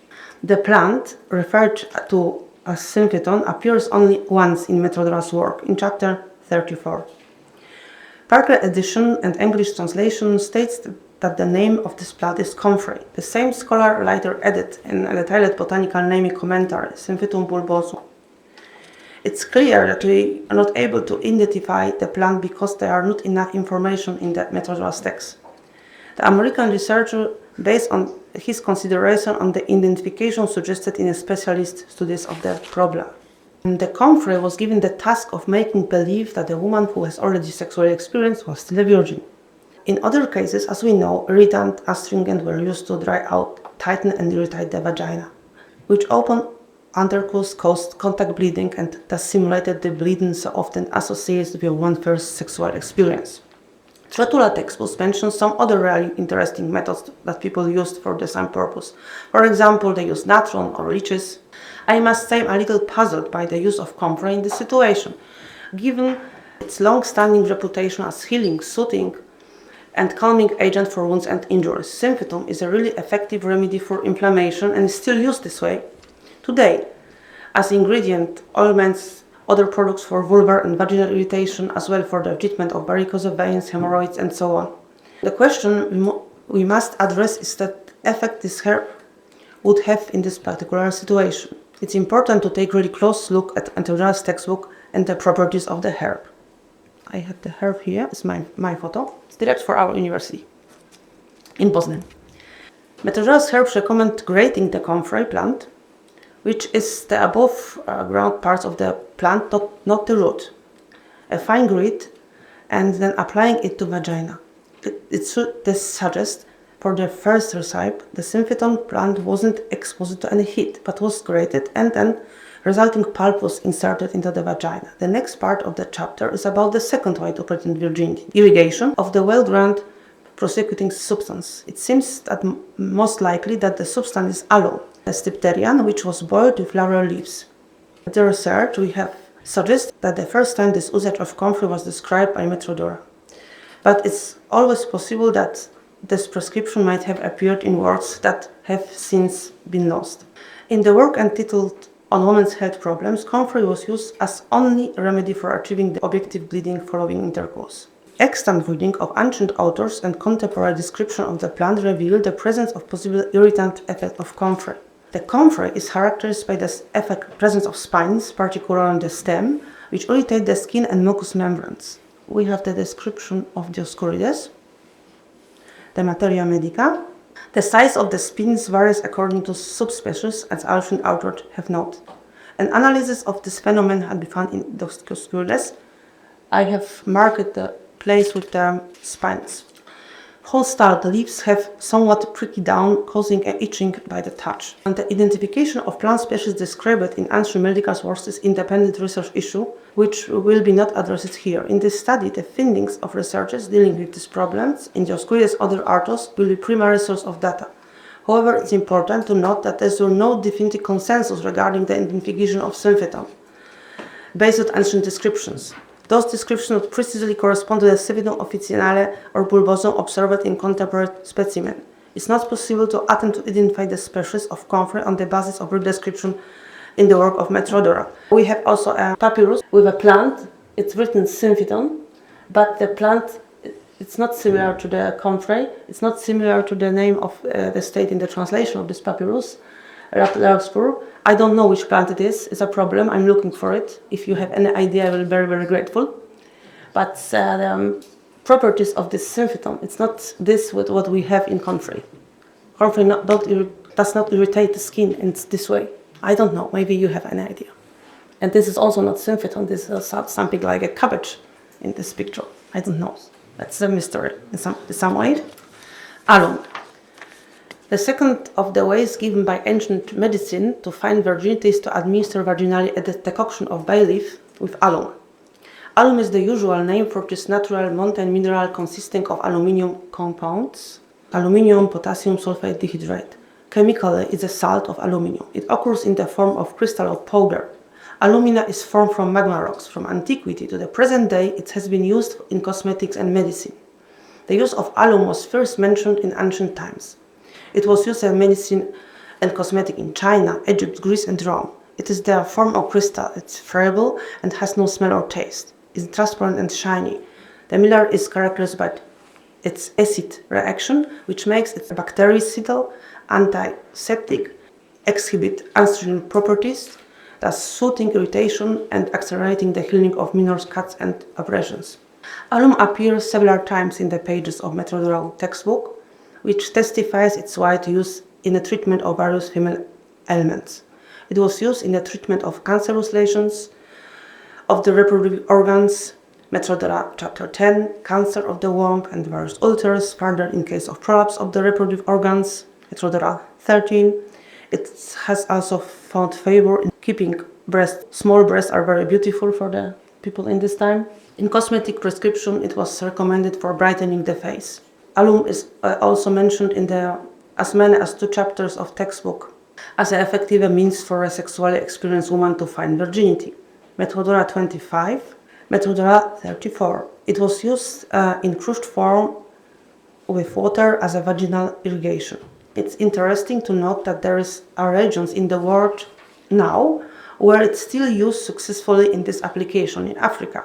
The plant, referred to as symphyton, appears only once in Metrodora's work, in chapter 34. Parker edition and English translation states that the name of this plant is comfrey. The same scholar later added in a detailed botanical naming commentary, Symphytum bulbosum. It's clear that we are not able to identify the plant because there are not enough information in the Metrodora's text. The American researcher based on his consideration on the identification suggested in a specialist studies of the problem. And the comfrey was given the task of making believe that the woman who has already sexual experience was still a virgin. In other cases, as we know, irritant astringent were used to dry out, tighten and irritate the vagina, which open intercourse caused contact bleeding and thus simulated the bleeding so often associated with one's first sexual experience. Trotula textbooks mention some other really interesting methods that people used for the same purpose. For example, they used natron or leeches. I must say I'm a little puzzled by the use of comfrey in this situation, given its long-standing reputation as healing, soothing, and calming agent for wounds and injuries. Symphytum is a really effective remedy for inflammation and is still used this way today as ingredient, ointments, other products for vulvar and vaginal irritation, as well for the treatment of varicose veins, hemorrhoids, and so on. The question we must address is the effect this herb would have in this particular situation. It's important to take a really close look at Metrodora's textbook and the properties of the herb. I have the herb here, it's my photo. It's direct for our university in Poznan. Metrodora's herbs recommend grating the comfrey plant, which is the above ground parts of the plant, not the root. A fine grit, and then applying it to vagina. This suggests for the first recipe, the symphyton plant wasn't exposed to any heat, but was grated and then resulting pulp was inserted into the vagina. The next part of the chapter is about the second way to pretend virginity, irrigation of the well-ground prosecuting substance. It seems that most likely that the substance is alum, a Stypterian, which was boiled with laurel leaves. The research we have suggests that the first time this usage of comfrey was described by Metrodora. But it's always possible that this prescription might have appeared in works that have since been lost. In the work entitled On Women's Health Problems, comfrey was used as only remedy for achieving the objective bleeding following intercourse. Extant reading of ancient authors and contemporary description of the plant reveal the presence of possible irritant effect of comfrey. The comfrey is characterized by the presence of spines, particularly on the stem, which irritate the skin and mucous membranes. We have the description of Dioscurides, the materia medica. The size of the spines varies according to subspecies, as ancient authors have noted. An analysis of this phenomenon had been found in Dioscurides. I have marked the place with the spines. Whole-starred leaves have somewhat pricky down, causing an itching by the touch. And the identification of plant species described in ancient medical works is independent research issue, which will be not addressed here. In this study, the findings of researchers dealing with these problems in Dioscurides' other authors will be primary source of data. However, it's important to note that there is no definitive consensus regarding the identification of symphyton, based on ancient descriptions. Those descriptions would precisely correspond to the Symphyton officinale or bulbosum observed in contemporary specimen. It's not possible to attempt to identify the species of comfrey on the basis of real description in the work of Metrodora. We have also a papyrus with a plant. It's written symphyton, but the plant, it's not similar to the comfrey. It's not similar to the name of the state in the translation of this papyrus, Larkspur. I don't know which plant it is. It's a problem. I'm looking for it. If you have any idea, I will be very, very grateful. But the properties of this symphyton, it's not this with what we have in comfrey. Comfrey does not irritate the skin in this way. I don't know. Maybe you have an idea. And this is also not symphyton. This is something like a cabbage in this picture. I don't know. That's a mystery in some way. Alum. The second of the ways given by ancient medicine to find virginity is to administer vaginally a decoction of bay leaf with alum. Alum is the usual name for this natural mountain mineral consisting of aluminium compounds. aluminium potassium sulfate dihydrate. Chemically, it's a salt of aluminium. It occurs in the form of crystal or powder. Alumina is formed from magma rocks. From antiquity to the present day, it has been used in cosmetics and medicine. The use of alum was first mentioned in ancient times. It was used in medicine and cosmetic in China, Egypt, Greece, and Rome. It is the form of crystal. It's friable and has no smell or taste. It's transparent and shiny. The mineral is characterized by its acid reaction, which makes it bactericidal, antiseptic, exhibit astringent properties, thus soothing irritation and accelerating the healing of minor cuts and abrasions. Alum appears several times in the pages of Metrodora textbook, which testifies its wide use in the treatment of various female ailments. It was used in the treatment of cancerous lesions of the reproductive organs, Metrodora chapter 10, cancer of the womb and various ulcers, further in case of prolapse of the reproductive organs, Metrodora 13. It has also found favor in keeping breasts. Small breasts are very beautiful for the people in this time. In cosmetic prescription, it was recommended for brightening the face. Alum is also mentioned in as many as 2 chapters of textbook as an effective means for a sexually experienced woman to find virginity. Metrodora 25, Metrodora 34. It was used in crushed form with water as a vaginal irrigation. It's interesting to note that are regions in the world now where it's still used successfully in this application in Africa.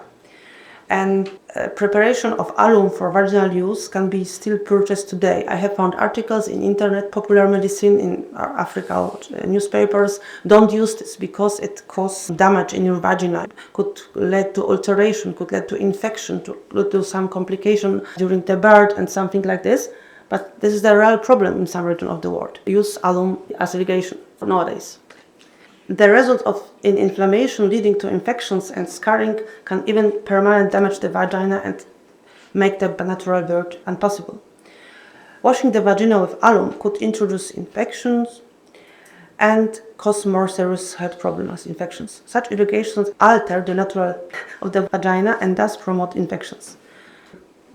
And preparation of alum for vaginal use can be still purchased today. I have found articles in internet, popular medicine in Africa newspapers. Don't use this because it causes damage in your vagina. Could lead to ulceration, could lead to infection, to lead to some complication during the birth and something like this. But this is the real problem in some region of the world. Use alum as irrigation for nowadays. The result in inflammation leading to infections and scarring can even permanently damage the vagina and make the natural birth impossible. Washing the vagina with alum could introduce infections and cause more serious health problems as infections. Such irrigations alter the natural of the vagina and thus promote infections.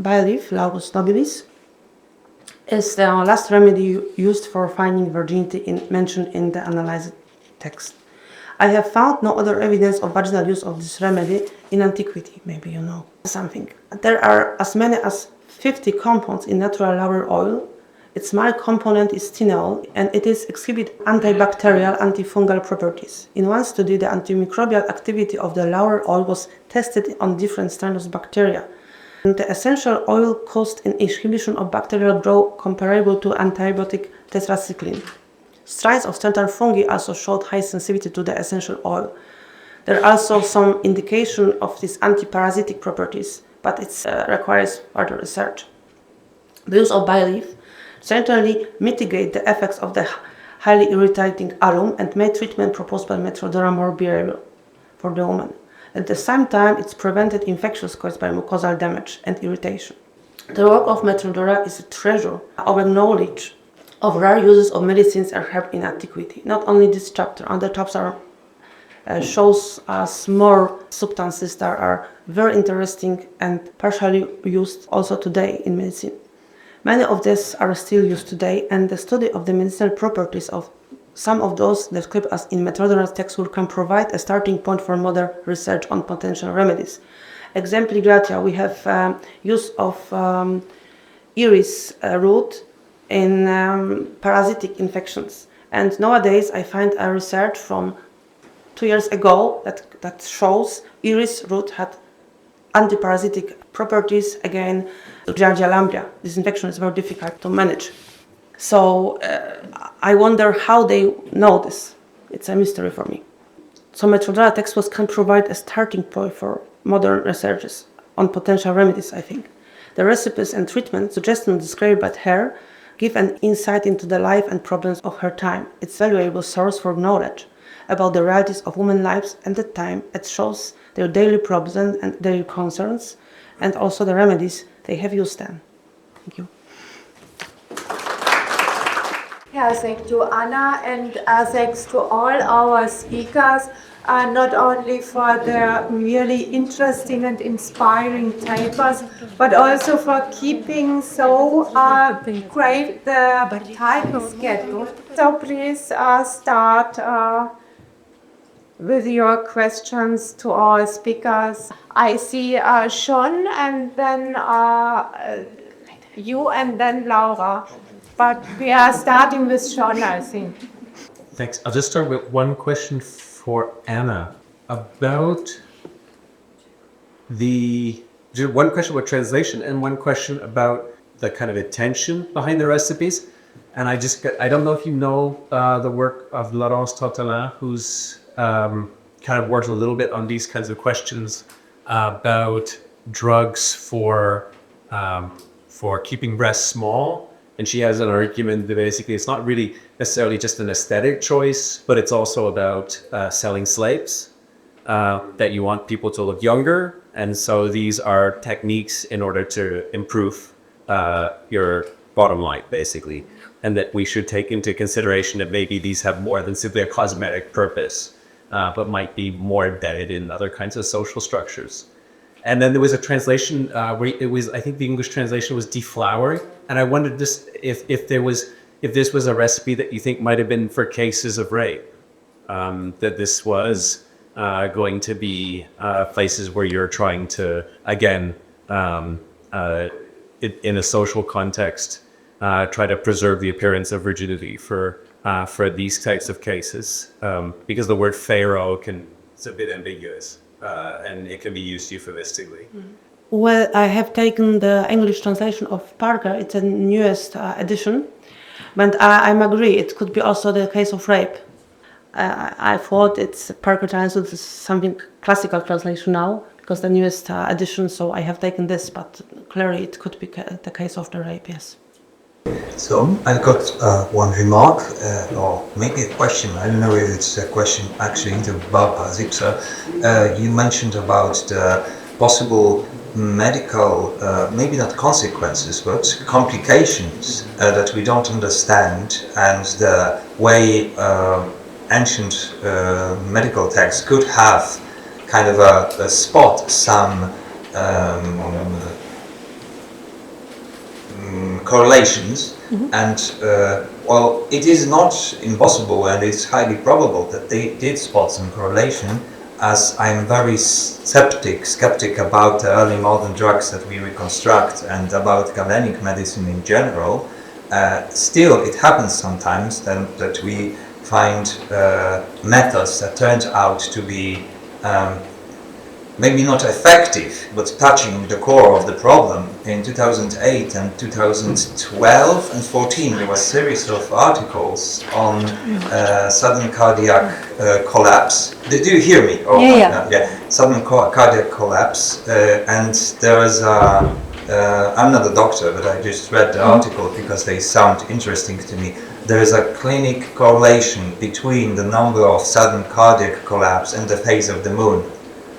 Bay-leaf, Laurus nobilis, is the last remedy used for finding virginity mentioned in the analyzed text. I have found no other evidence of vaginal use of this remedy in antiquity. Maybe you know something. There are as many as 50 compounds in natural laurel oil. Its mild component is tinol, and it exhibits antibacterial, antifungal properties. In one study, the antimicrobial activity of the laurel oil was tested on different strains of bacteria. And the essential oil caused an inhibition of bacterial growth comparable to antibiotic tetracycline. Strains of certain fungi also showed high sensitivity to the essential oil. There are also some indication of these antiparasitic properties, but it requires further research. The use of bay-leaf certainly mitigate the effects of the highly irritating alum and made treatment proposed by Metrodora more bearable for the woman. At the same time, it's prevented infections caused by mucosal damage and irritation. The work of Metrodora is a treasure of knowledge of rare uses of medicines and herbs in antiquity. Not only this chapter, other chapters shows us more substances that are very interesting and partially used also today in medicine. Many of these are still used today, and the study of the medicinal properties of some of those described as in Metrodora's textbook can provide a starting point for modern research on potential remedies. Exempli gratia, we have use of iris root in parasitic infections. And nowadays I find a research from 2 years ago that shows iris root had antiparasitic properties against Giardia lamblia. This infection is very difficult to manage. So I wonder how they know this. It's a mystery for me. So Metrodora textbooks can provide a starting point for modern researches on potential remedies, I think. The recipes and treatment suggestions described by her give an insight into the life and problems of her time. It's a valuable source for knowledge about the realities of women's lives at the time. It shows their daily problems and daily concerns, and also the remedies they have used then. Thank you. Thanks to Anna and thanks to all our speakers, not only for their really interesting and inspiring papers, but also for keeping so great the time schedule. So please start with your questions to our speakers. I see Sean and then you and then Laura. But we are starting with Sean, I think. Thanks. I'll just start with one question for Anna about one question about translation and one question about the kind of intention behind the recipes. And I don't know if you know the work of Laurence Tortelin, who's kind of worked a little bit on these kinds of questions about drugs for keeping breasts small. And she has an argument that basically it's not really necessarily just an aesthetic choice, but it's also about selling slaves, that you want people to look younger. And so these are techniques in order to improve your bottom line, basically. And that we should take into consideration that maybe these have more than simply a cosmetic purpose, but might be more embedded in other kinds of social structures. And then there was a translation where I think the English translation was deflowering. And I wondered if this was a recipe that you think might have been for cases of rape, that this was going to be places where you're trying to, again, in a social context, try to preserve the appearance of virginity for these types of cases, because the word pharaoh it's a bit ambiguous. And it can be used euphemistically. Well, I have taken the English translation of Parker. It's the newest edition. But I agree, it could be also the case of rape. I thought it's Parker translation is something classical translation now, because the newest edition, so I have taken this, but clearly it could be the case of the rape, yes. So I've got one remark, or maybe a question. I don't know if it's a question actually to Barbara Zipser. You mentioned about the possible medical, maybe not consequences, but complications that we don't understand, and the way ancient medical texts could have kind of a spot some correlations, and well, it is not impossible, and it's highly probable that they did spot some correlation, as I'm very skeptic about the early modern drugs that we reconstruct and about Galenic medicine in general. Still, it happens sometimes that we find methods that turned out to be maybe not effective, but touching the core of the problem. In 2008 and 2012 and 14, there was a series of articles on sudden cardiac collapse. Did you hear me? Oh, yeah. Sudden cardiac collapse, and there is I'm not a doctor, but I just read the article because they sound interesting to me. There is a clinic correlation between the number of sudden cardiac collapse and the phase of the moon.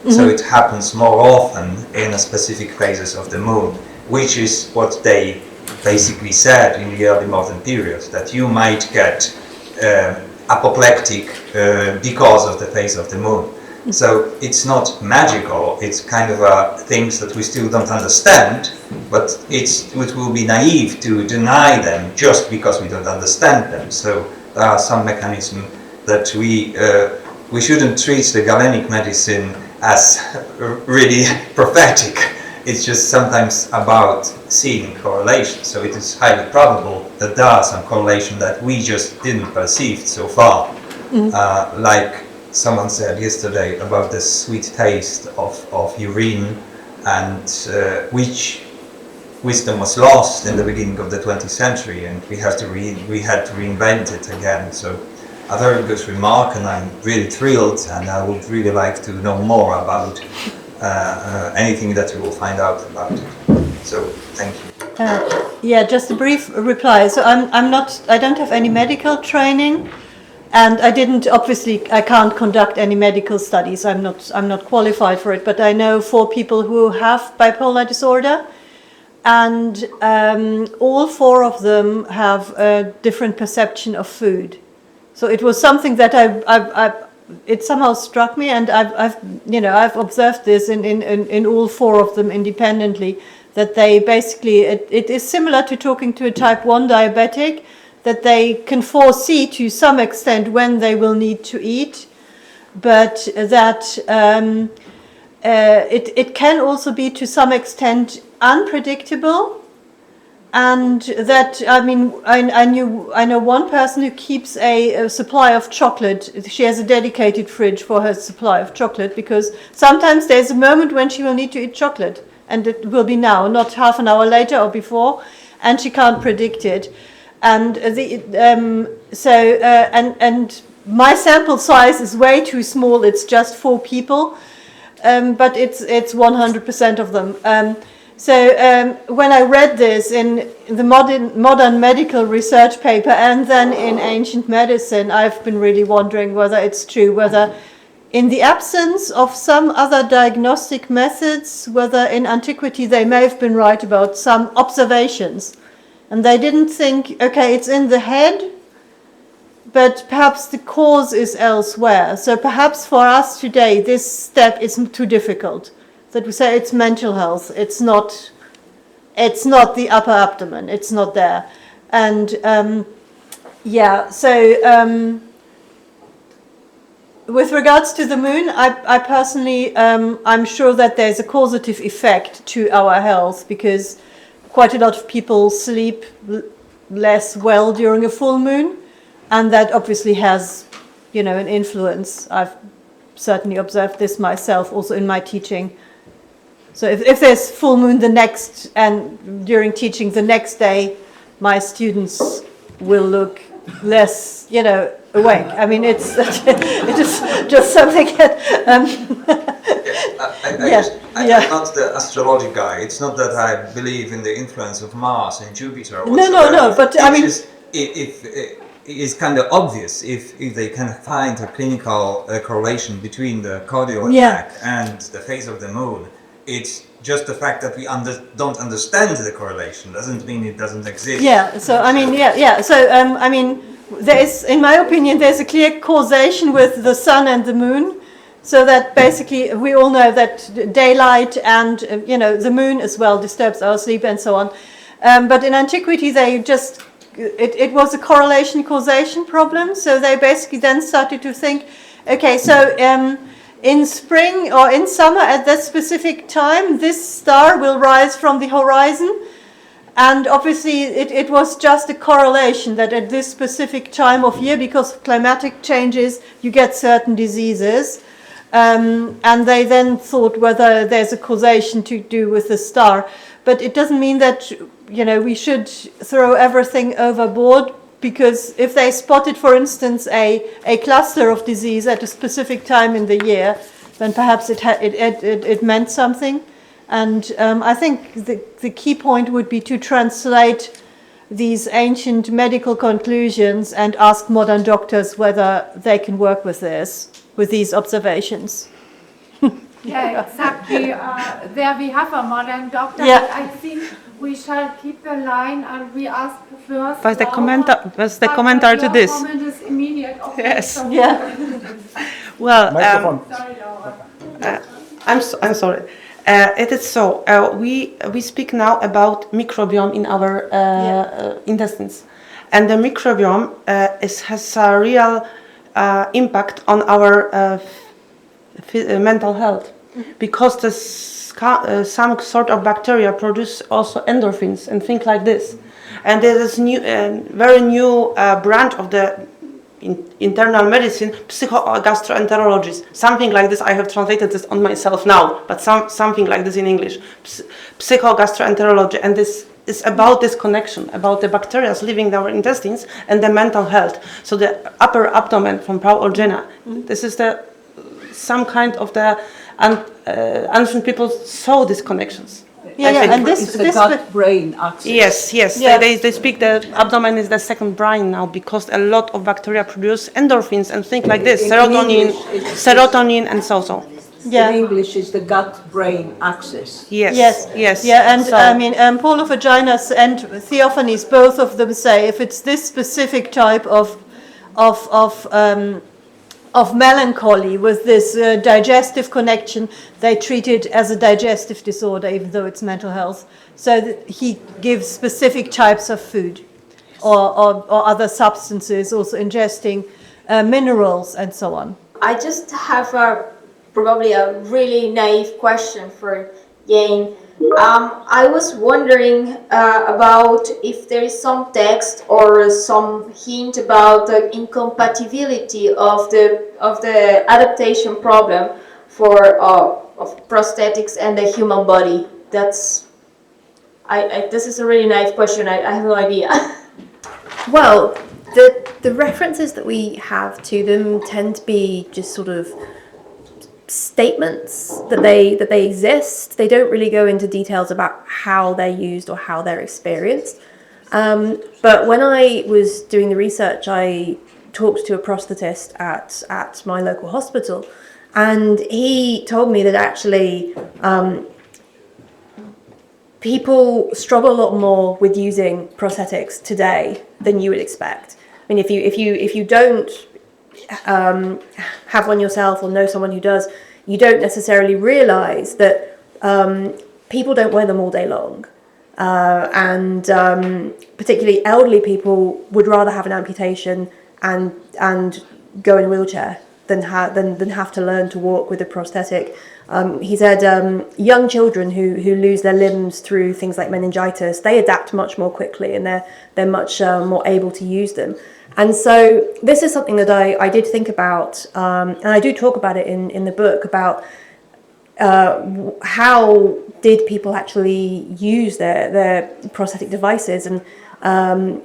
So it happens more often in a specific phases of the moon, which is what they basically said in the early modern period, that you might get apoplectic because of the phase of the moon. So it's not magical, it's kind of things that we still don't understand, but it will be naive to deny them just because we don't understand them. So there are some mechanisms that we shouldn't treat the Galenic medicine as really prophetic. It's just sometimes about seeing correlation. So it is highly probable that there are some correlation that we just didn't perceive so far. Like someone said yesterday about the sweet taste of urine, and which wisdom was lost in the beginning of the 20th century, and we had to reinvent it again. So a very good remark, and I'm really thrilled, and I would really like to know more about anything that you will find out about it. So thank you. Yeah, just a brief reply. So I don't have any medical training, and I can't conduct any medical studies. I'm not qualified for it, but I know 4 people who have bipolar disorder, and all four of them have a different perception of food. So it was something that it somehow struck me, and I've observed this in all four of them independently, that they basically, it is similar to talking to a type 1 diabetic, that they can foresee to some extent when they will need to eat, but that it can also be to some extent unpredictable. And that, I mean, I know one person who keeps a supply of chocolate. She has a dedicated fridge for her supply of chocolate, because sometimes there's a moment when she will need to eat chocolate, and it will be now, not half an hour later or before, and she can't predict it. And and my sample size is way too small. It's just 4 people, but it's 100% of them. When I read this in the modern medical research paper and then in ancient medicine, I've been really wondering whether it's true, whether in the absence of some other diagnostic methods, whether in antiquity they may have been right about some observations. And they didn't think, okay, it's in the head, but perhaps the cause is elsewhere. So perhaps for us today, this step isn't too difficult. That we say it's mental health. It's not the upper abdomen. It's not there. And with regards to the moon, I personally, I'm sure that there's a causative effect to our health, because quite a lot of people sleep less well during a full moon, and that obviously has, an influence. I've certainly observed this myself also in my teaching. So if there's full moon and during teaching the next day, my students will look less, awake. I mean, it is just something that. I'm not the astrology guy. It's not that I believe in the influence of Mars and Jupiter. No. But I mean, it's kind of obvious if they can find a clinical correlation between the cardio attack and the phase of the moon. It's just the fact that we don't understand the correlation doesn't mean it doesn't exist. Yeah. So I mean, So I mean, there is, in my opinion, there's a clear causation with the sun and the moon. So that basically we all know that daylight and the moon as well disturbs our sleep and so on. But in antiquity, they just it was a correlation causation problem. So they basically then started to think, okay, so. In spring or in summer at that specific time, this star will rise from the horizon. And obviously it was just a correlation that at this specific time of year, because of climatic changes, you get certain diseases. And they then thought whether there's a causation to do with the star. But it doesn't mean that, we should throw everything overboard. Because if they spotted, for instance, a cluster of disease at a specific time in the year, then perhaps it meant something. And I think the key point would be to translate these ancient medical conclusions and ask modern doctors whether they can work with these observations. Yeah, exactly. There we have a modern doctor. Yeah. I think we shall keep the line and we ask first. Was the commenter to this? Comment is immediate. Okay, Yes. so Yeah. Well, sorry, Laura. I'm sorry. It is so. We speak now about microbiome in our intestines, and the microbiome has a real impact on our mental health, because some sort of bacteria produce also endorphins and things like this. And there is very new branch of the internal medicine, psychogastroenterology. Something like this. I have translated this on myself now, but something like this in English. Psychogastroenterology, and this is about this connection, about the bacteria living in our intestines and the mental health. So the upper abdomen from Prof. Aegina. This is some kind of the ancient people saw these connections. And it's the gut-brain axis. Yes. Yeah. They speak the abdomen is the second brain now, because a lot of bacteria produce endorphins and things like this, serotonin and so. Yeah. in English is the gut-brain axis. Yes. Yeah, and So- I mean, Paul of Aegina and Theophanes, both of them say if it's this specific type of melancholy with this digestive connection, they treat it as a digestive disorder, even though it's mental health. So he gives specific types of food or other substances, also ingesting minerals and so on. I just have probably a really naive question for Jane. I was wondering about if there is some text or some hint about the incompatibility of the adaptation problem for of prosthetics and the human body. This is a really naive question. I have no idea. Well, the references that we have to them tend to be just sort of statements that they exist. They don't really go into details about how they're used or how they're experienced. But when I was doing the research, I talked to a prosthetist at my local hospital, and he told me that actually people struggle a lot more with using prosthetics today than you would expect. I mean, if you don't have one yourself or know someone who does, you don't necessarily realise that people don't wear them all day long, and particularly elderly people would rather have an amputation and go in a wheelchair than have to learn to walk with a prosthetic. He said young children who lose their limbs through things like meningitis, they adapt much more quickly and they're much more able to use them. And so this is something that I did think about, and I do talk about it in the book, about how did people actually use their prosthetic devices, and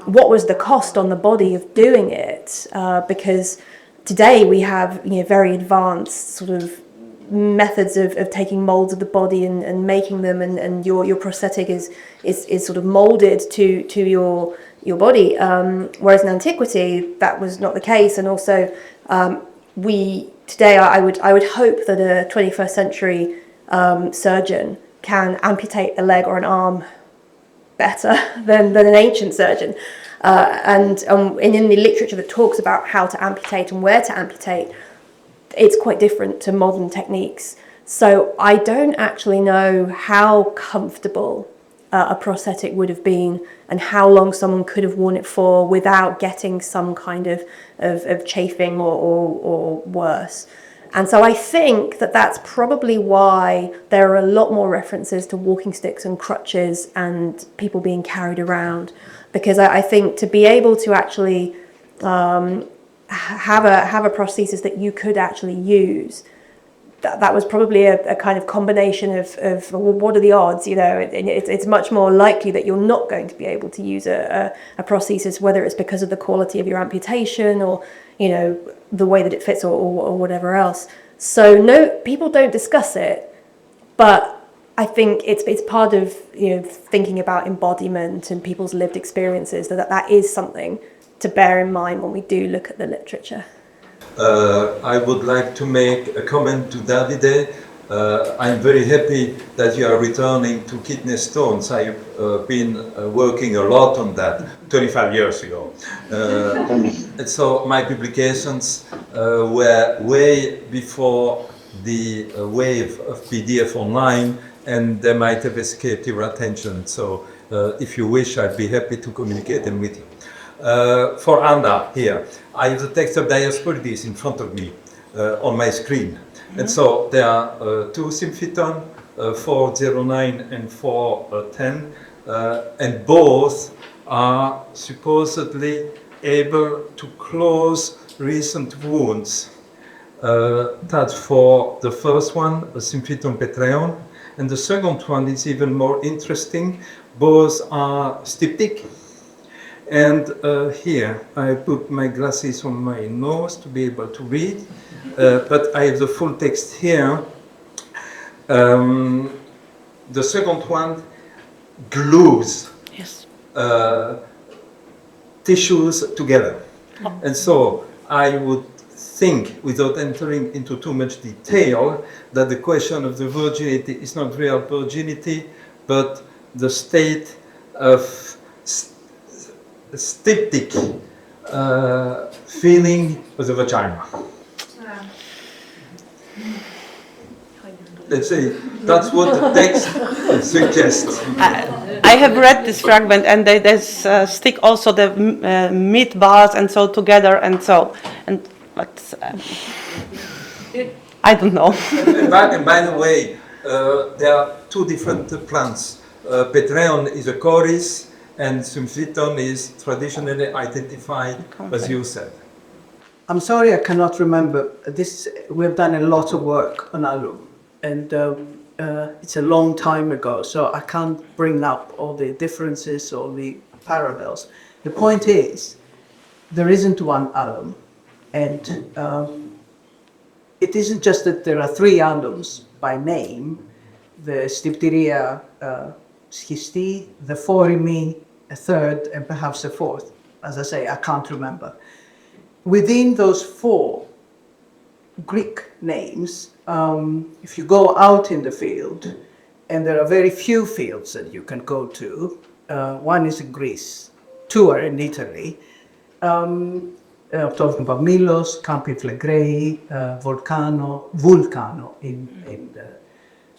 what was the cost on the body of doing it, because today we have very advanced sort of methods of taking molds of the body and making them, and your prosthetic is sort of molded to your body, whereas in antiquity that was not the case. And also today I would hope that a 21st century surgeon can amputate a leg or an arm better than an ancient surgeon, and in the literature that talks about how to amputate and where to amputate, it's quite different to modern techniques. So I don't actually know how comfortable a prosthetic would have been and how long someone could have worn it for without getting some kind of chafing or worse. And so I think that that's probably why there are a lot more references to walking sticks and crutches and people being carried around, because I think to be able to actually have a prosthesis that you could actually use, that was probably a kind of combination of well, what are the odds? It's much more likely that you're not going to be able to use a prosthesis, whether it's because of the quality of your amputation or the way that it fits or whatever else. So no, people don't discuss it, but I think it's part of thinking about embodiment and people's lived experiences, that is something to bear in mind when we do look at the literature. I would like to make a comment to Davide. I'm very happy that you are returning to kidney stones. I've been working a lot on that 25 years ago. And so my publications were way before the wave of PDF online, and they might have escaped your attention. So if you wish, I'd be happy to communicate them with you. For Anna here, I have the text of Dioscorides in front of me on my screen. And so there are two Symphyton, 409 and 410, and both are supposedly able to close recent wounds. That's for the first one, a Symphyton Petreon, and the second one is even more interesting. Both are styptic. And here, I put my glasses on my nose to be able to read, but I have the full text here. The second one glues tissues together. And so I would think, without entering into too much detail, that the question of the virginity is not real virginity, but the state of styptic feeling of the vagina. Let's say that's what the text suggests. I have read this fragment, and they stick also the meat bars and so together, but I don't know. And by the way, there are two different plants. Petreon is a chorus, and Symphyton is traditionally identified, as you said. I'm sorry I cannot remember. We've done a lot of work on alum, and it's a long time ago, so I can't bring up all the differences or the parallels. The point is, there isn't one alum, and it isn't just that there are three alums by name, the Stypteria schisti, the Forimi, a third, and perhaps a fourth. As I say, I can't remember. Within those four Greek names, if you go out in the field, and there are very few fields that you can go to, one is in Greece, two are in Italy. I'm talking about Milos, Campi Flegrei, Vulcano in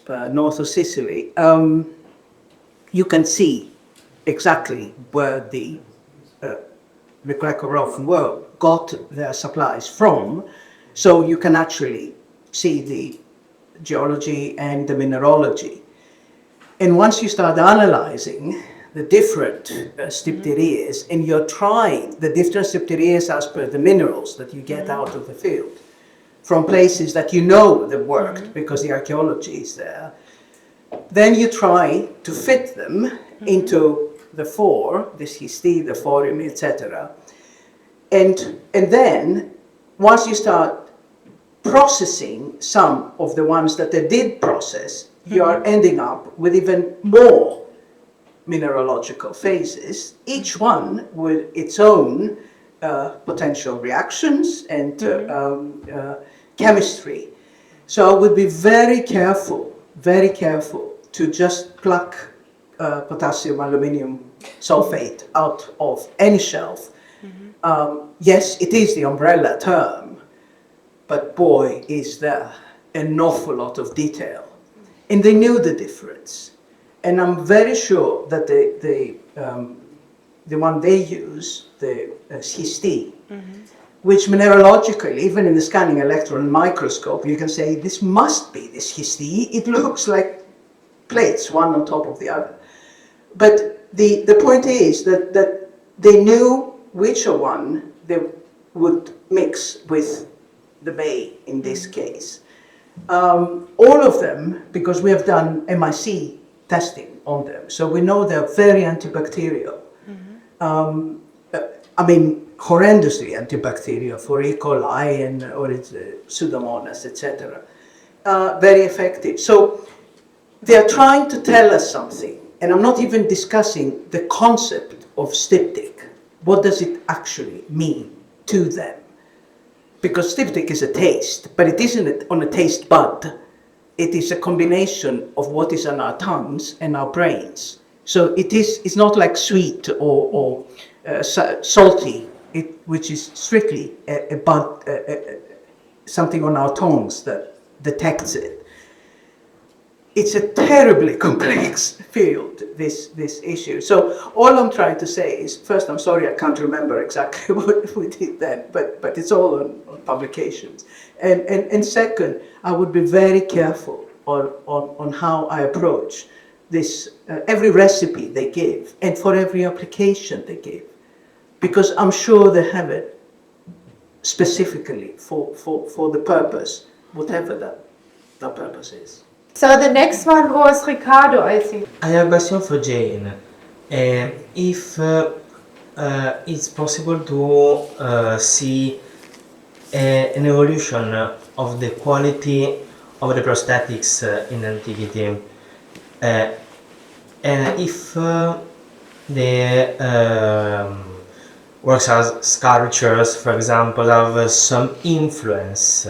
the north of Sicily. You can see exactly where the Greco-Roman world got their supplies from, so you can actually see the geology and the mineralogy. And once you start analyzing the different stypterias, and you're trying the different stypterias as per the minerals that you get out of the field, from places that you know that worked because the archaeology is there, then you try to fit them into the four, the schisti, the forum, etc. And then, once you start processing some of the ones that they did process, you are ending up with even more mineralogical phases, each one with its own potential reactions and chemistry. So I would be very careful to just pluck potassium aluminium sulfate out of any shelf. Yes, it is the umbrella term, but boy, is there an awful lot of detail. And they knew the difference. And I'm very sure that the one they use, the schisti, which mineralogically, even in the scanning electron microscope, you can say this must be the schisti. It looks like plates, one on top of the other. But the point is that they knew which one they would mix with the bay in this case. All of them, because we have done MIC testing on them, so we know they're very antibacterial. I mean, horrendously antibacterial for E. coli and or it's Pseudomonas, etc. Very effective. So they're trying to tell us something, and I'm not even discussing the concept of styptic. What does it actually mean to them? Because styptic is a taste, but it isn't on a taste bud. It is a combination of what is on our tongues and our brains. So it's not like sweet or salty, which is strictly a bud, something on our tongues that detects it. It's a terribly complex field, this issue. So all I'm trying to say is, first, I'm sorry I can't remember exactly what we did then, but it's all on publications. And second, I would be very careful on how I approach this, every recipe they give, and for every application they give, because I'm sure they have it specifically for the purpose, whatever the purpose is. So the next one was Ricardo, I think. I have a question for Jane. If it's possible to see an evolution of the quality of the prosthetics in Antiquity, and if the works as sculptures, for example, have some influence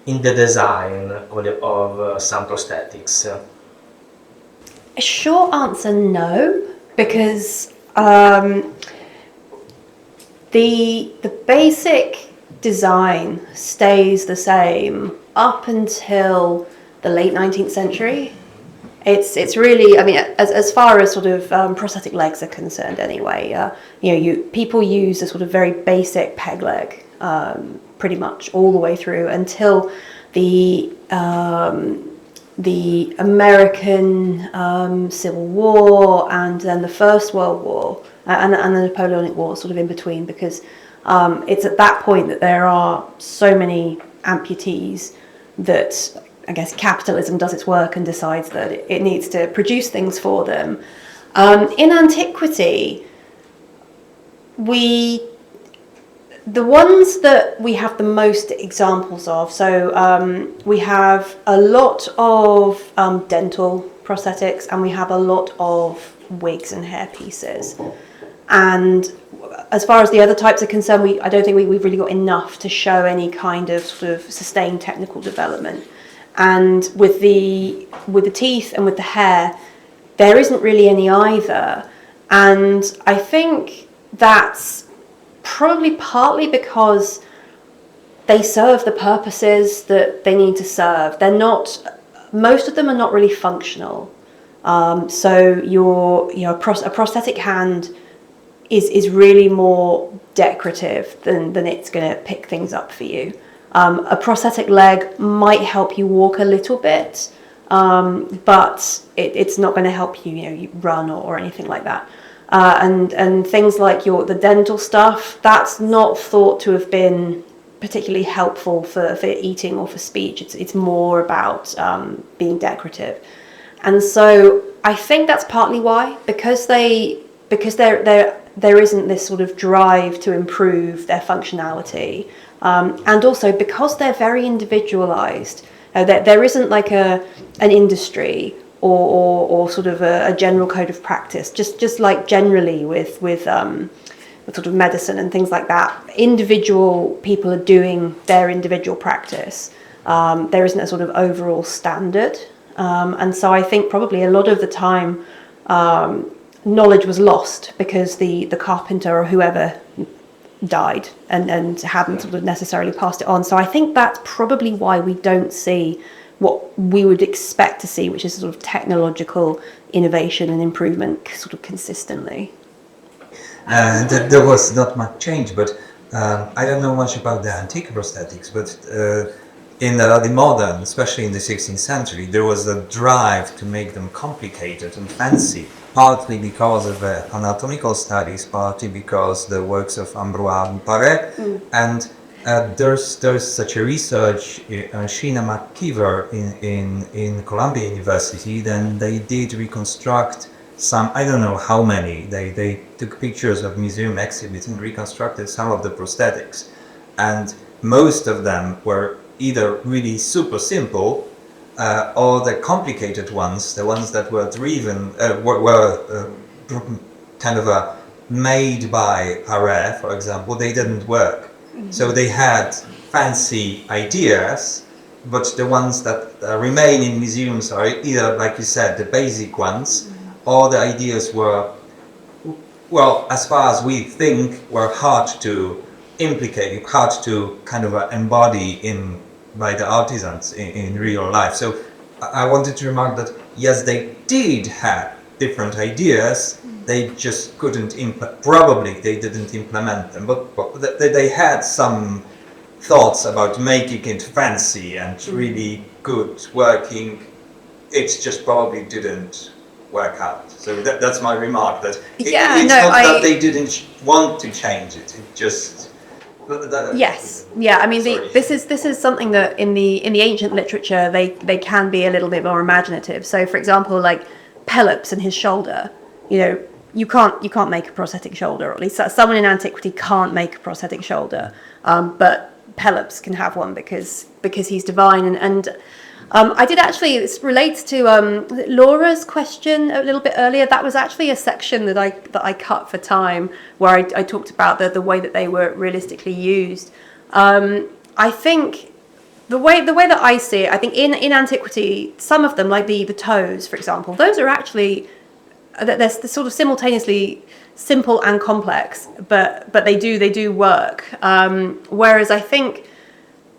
in the design of some prosthetics? A short answer, no, because the basic design stays the same up until the late 19th century. It's really, I mean, as far as sort of prosthetic legs are concerned, anyway. People use a sort of very basic peg leg, pretty much all the way through until the American Civil War and then the First World War and the Napoleonic War, sort of in between, because it's at that point that there are so many amputees that I guess capitalism does its work and decides that it needs to produce things for them. In antiquity, the ones that we have the most examples of, so we have a lot of dental prosthetics and we have a lot of wigs and hair pieces. And as far as the other types are concerned, I don't think we've really got enough to show any kind of sort of sustained technical development. And with the teeth and with the hair, there isn't really any either. And I think that's probably partly because they serve the purposes that they need to serve. Most of them are not really functional. So a prosthetic hand is really more decorative than it's going to pick things up for you. A prosthetic leg might help you walk a little bit, but it's not going to help you run or anything like that. And things like the dental stuff, that's not thought to have been particularly helpful for eating or for speech. It's more about being decorative. And so I think that's partly why, because there isn't this sort of drive to improve their functionality. And also because they're very individualized, there isn't like an industry or sort of a general code of practice. Just like generally with sort of medicine and things like that, individual people are doing their individual practice. There isn't a sort of overall standard, and so I think probably a lot of the time knowledge was lost because the carpenter or whoever died and hadn't sort of necessarily passed it on. So I think that's probably why we don't see what we would expect to see, which is sort of technological innovation and improvement sort of consistently. There was not much change, but I don't know much about the antique prosthetics, but in the early modern, especially in the 16th century, there was a drive to make them complicated and fancy, partly because of anatomical studies, partly because the works of Ambroise Paré, and there's such a research, Sheena Mickiewicz in Columbia University. Then they did reconstruct some, I don't know how many, they took pictures of museum exhibits and reconstructed some of the prosthetics, and most of them were either really super simple or the complicated ones, the ones that were driven, were kind of made by Paré, for example, they didn't work. So they had fancy ideas, but the ones that remain in museums are either, like you said, the basic ones, or the ideas were, well, as far as we think, were hard to implicate, hard to kind of embody by the artisans in real life. So I wanted to remark that yes, they did have different ideas, they just couldn't probably they didn't implement them, but they had some thoughts about making it fancy and really good working. It just probably didn't work out. So that's my remark, that that they didn't want to change it, it just Yes, yeah. I mean, this is something that in the ancient literature they can be a little bit more imaginative. So, for example, like Pelops and his shoulder. You can't make a prosthetic shoulder, or at least someone in antiquity can't make a prosthetic shoulder. But Pelops can have one because he's divine. And I did actually, this relates to Laura's question a little bit earlier. That was actually a section that I cut for time, where I talked about the way that they were realistically used. I think the way that I see it, I think in Antiquity, some of them, like the toes, for example, those are actually, they're sort of simultaneously simple and complex, but they do work. Whereas I think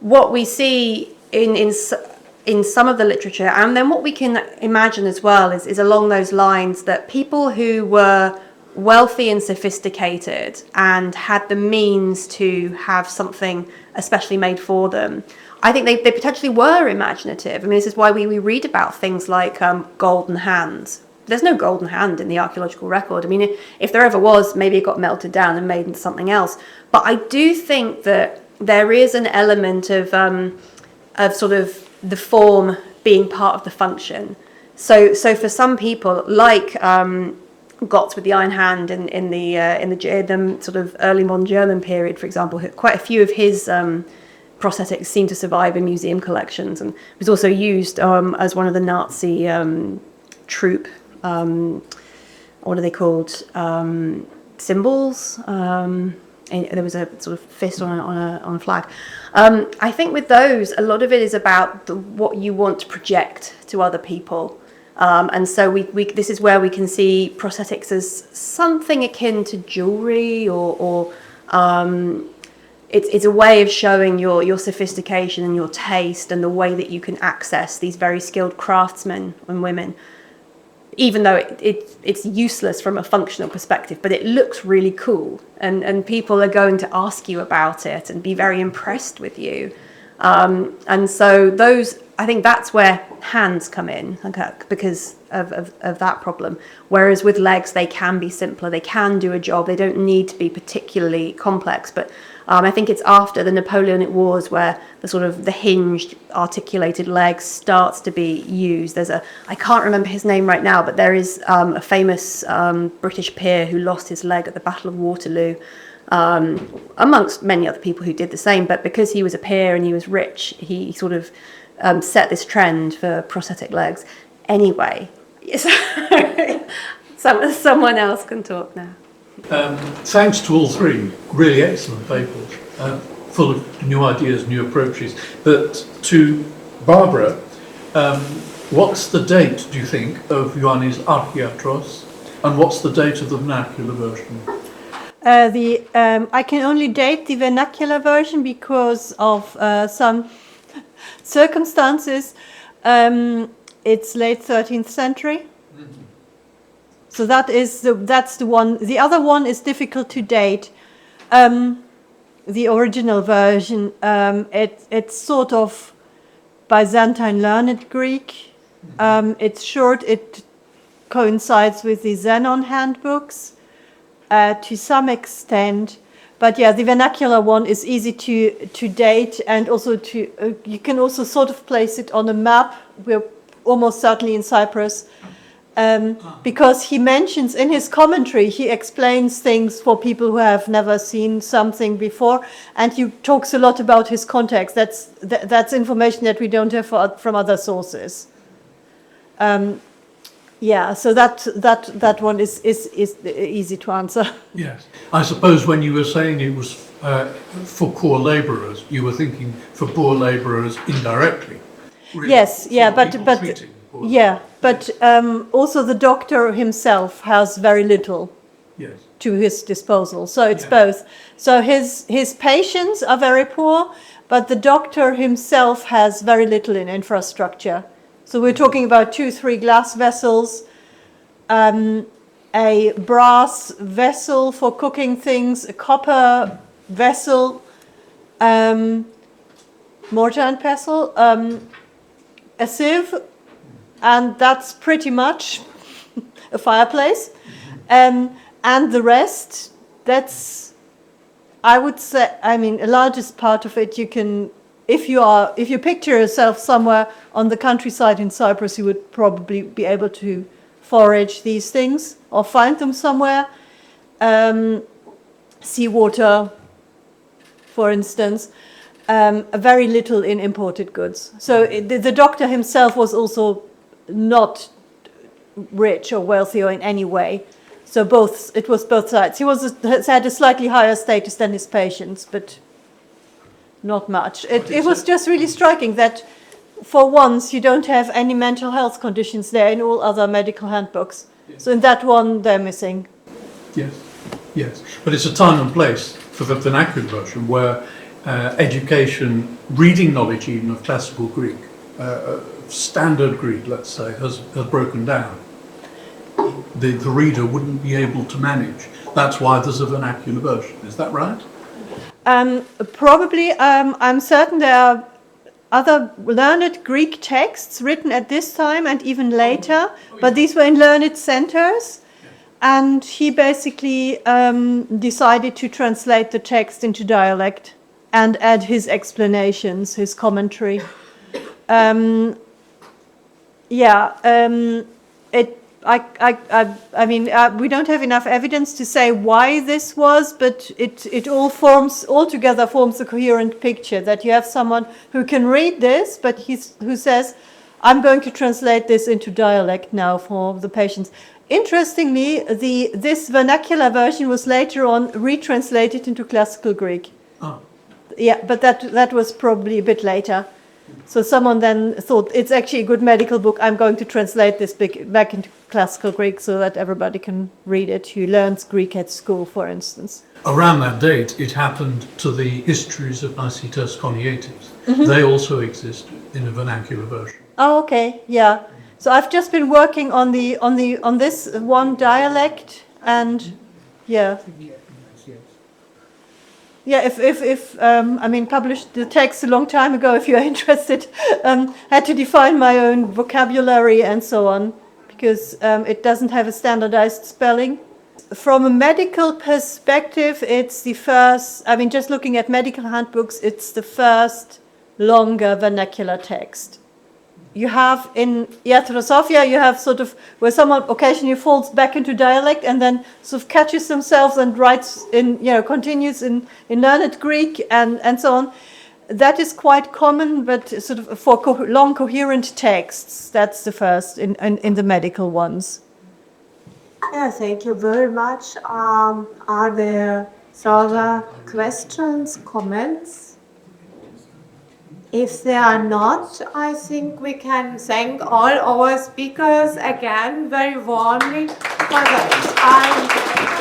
what we see in some of the literature, and then what we can imagine as well, is along those lines, that people who were wealthy and sophisticated and had the means to have something especially made for them, I think they potentially were imaginative. I mean, this is why we read about things like golden hands. There's no golden hand in the archaeological record. I mean, if there ever was, maybe it got melted down and made into something else. But I do think that there is an element of sort of the form being part of the function. So for some people, like Gotz with the iron hand in the sort of early modern German period, for example, quite a few of his prosthetics seem to survive in museum collections, and was also used as one of the Nazi troop. What are they called? Symbols. There was a sort of fist on a flag. I think with those, a lot of it is about what you want to project to other people, and so this is where we can see prosthetics as something akin to jewelry, or it's a way of showing your sophistication and your taste, and the way that you can access these very skilled craftsmen and women. Even though it's useless from a functional perspective, but it looks really cool, and people are going to ask you about it and be very impressed with you. And so I think that's where hands come in, okay, because of that problem. Whereas with legs, they can be simpler, they can do a job, they don't need to be particularly complex. But I think it's after the Napoleonic Wars where the hinged, articulated leg starts to be used. I can't remember his name right now, but there is a famous British peer who lost his leg at the Battle of Waterloo, amongst many other people who did the same. But because he was a peer and he was rich, he sort of set this trend for prosthetic legs. Anyway, someone else can talk now. Thanks to all three, really excellent papers, full of new ideas, new approaches. But to Barbara, what's the date, do you think, of Ioannes Achiatrus, and what's the date of the vernacular version? I can only date the vernacular version because of some circumstances. It's late 13th century. So that's the one. The other one is difficult to date. The original version, it's sort of Byzantine learned Greek. It's short. It coincides with the Zenon handbooks to some extent. But yeah, the vernacular one is easy to date, and also you can also sort of place it on a map. We're almost certainly in Cyprus. Because he mentions in his commentary, he explains things for people who have never seen something before, and he talks a lot about his context. That's information that we don't have from other sources. So that one is easy to answer. Yes, I suppose when you were saying it was for poor labourers, you were thinking for poor labourers indirectly. Really. Yes, yeah, but also the doctor himself has very little to his disposal. So it's both. So his patients are very poor, but the doctor himself has very little in infrastructure. So we're talking about 2-3 glass vessels, a brass vessel for cooking things, a copper vessel, mortar and pestle, a sieve, and that's pretty much a fireplace. And the rest, that's, I would say, the largest part of it you can, if you picture yourself somewhere on the countryside in Cyprus, you would probably be able to forage these things or find them somewhere. Seawater, for instance. very little in imported goods. So the doctor himself was also not rich or wealthy or in any way. So it was both sides. He had a slightly higher status than his patients, but not much. It was just really striking that for once you don't have any mental health conditions there in all other medical handbooks. Yes. So in that one they're missing. Yes. But it's a time and place for the vernacular version where education, reading knowledge even of classical Greek, standard Greek, let's say, has broken down. The reader wouldn't be able to manage. That's why there's a vernacular version. Is that right? Probably. I'm certain there are other learned Greek texts written at this time and even later, but these were in learned centers. And he basically decided to translate the text into dialect and add his explanations, his commentary. I mean, we don't have enough evidence to say why this was, but it all together forms a coherent picture, that you have someone who can read this, but who says, I'm going to translate this into dialect now for the patients. Interestingly, this vernacular version was later on retranslated into classical Greek. Oh. Yeah, but that was probably a bit later. So someone then thought, it's actually a good medical book, I'm going to translate this back into classical Greek so that everybody can read it, who learns Greek at school, for instance. Around that date, it happened to the histories of Nicetas Coniates. Mm-hmm. They also exist in a vernacular version. Oh, okay, yeah. So I've just been working on this one dialect, and yeah. Yeah, if published the text a long time ago, if you're interested, had to define my own vocabulary and so on, because it doesn't have a standardized spelling. From a medical perspective, it's the first, just looking at medical handbooks, it's the first longer vernacular text. You have in Iatrosophia, you have sort of where someone occasionally falls back into dialect and then sort of catches themselves and writes continues in learned Greek and so on. That is quite common, but sort of for long coherent texts, that's the first in the medical ones. Yeah, thank you very much. Are there further questions, comments? If there are not, I think we can thank all our speakers again very warmly for the time.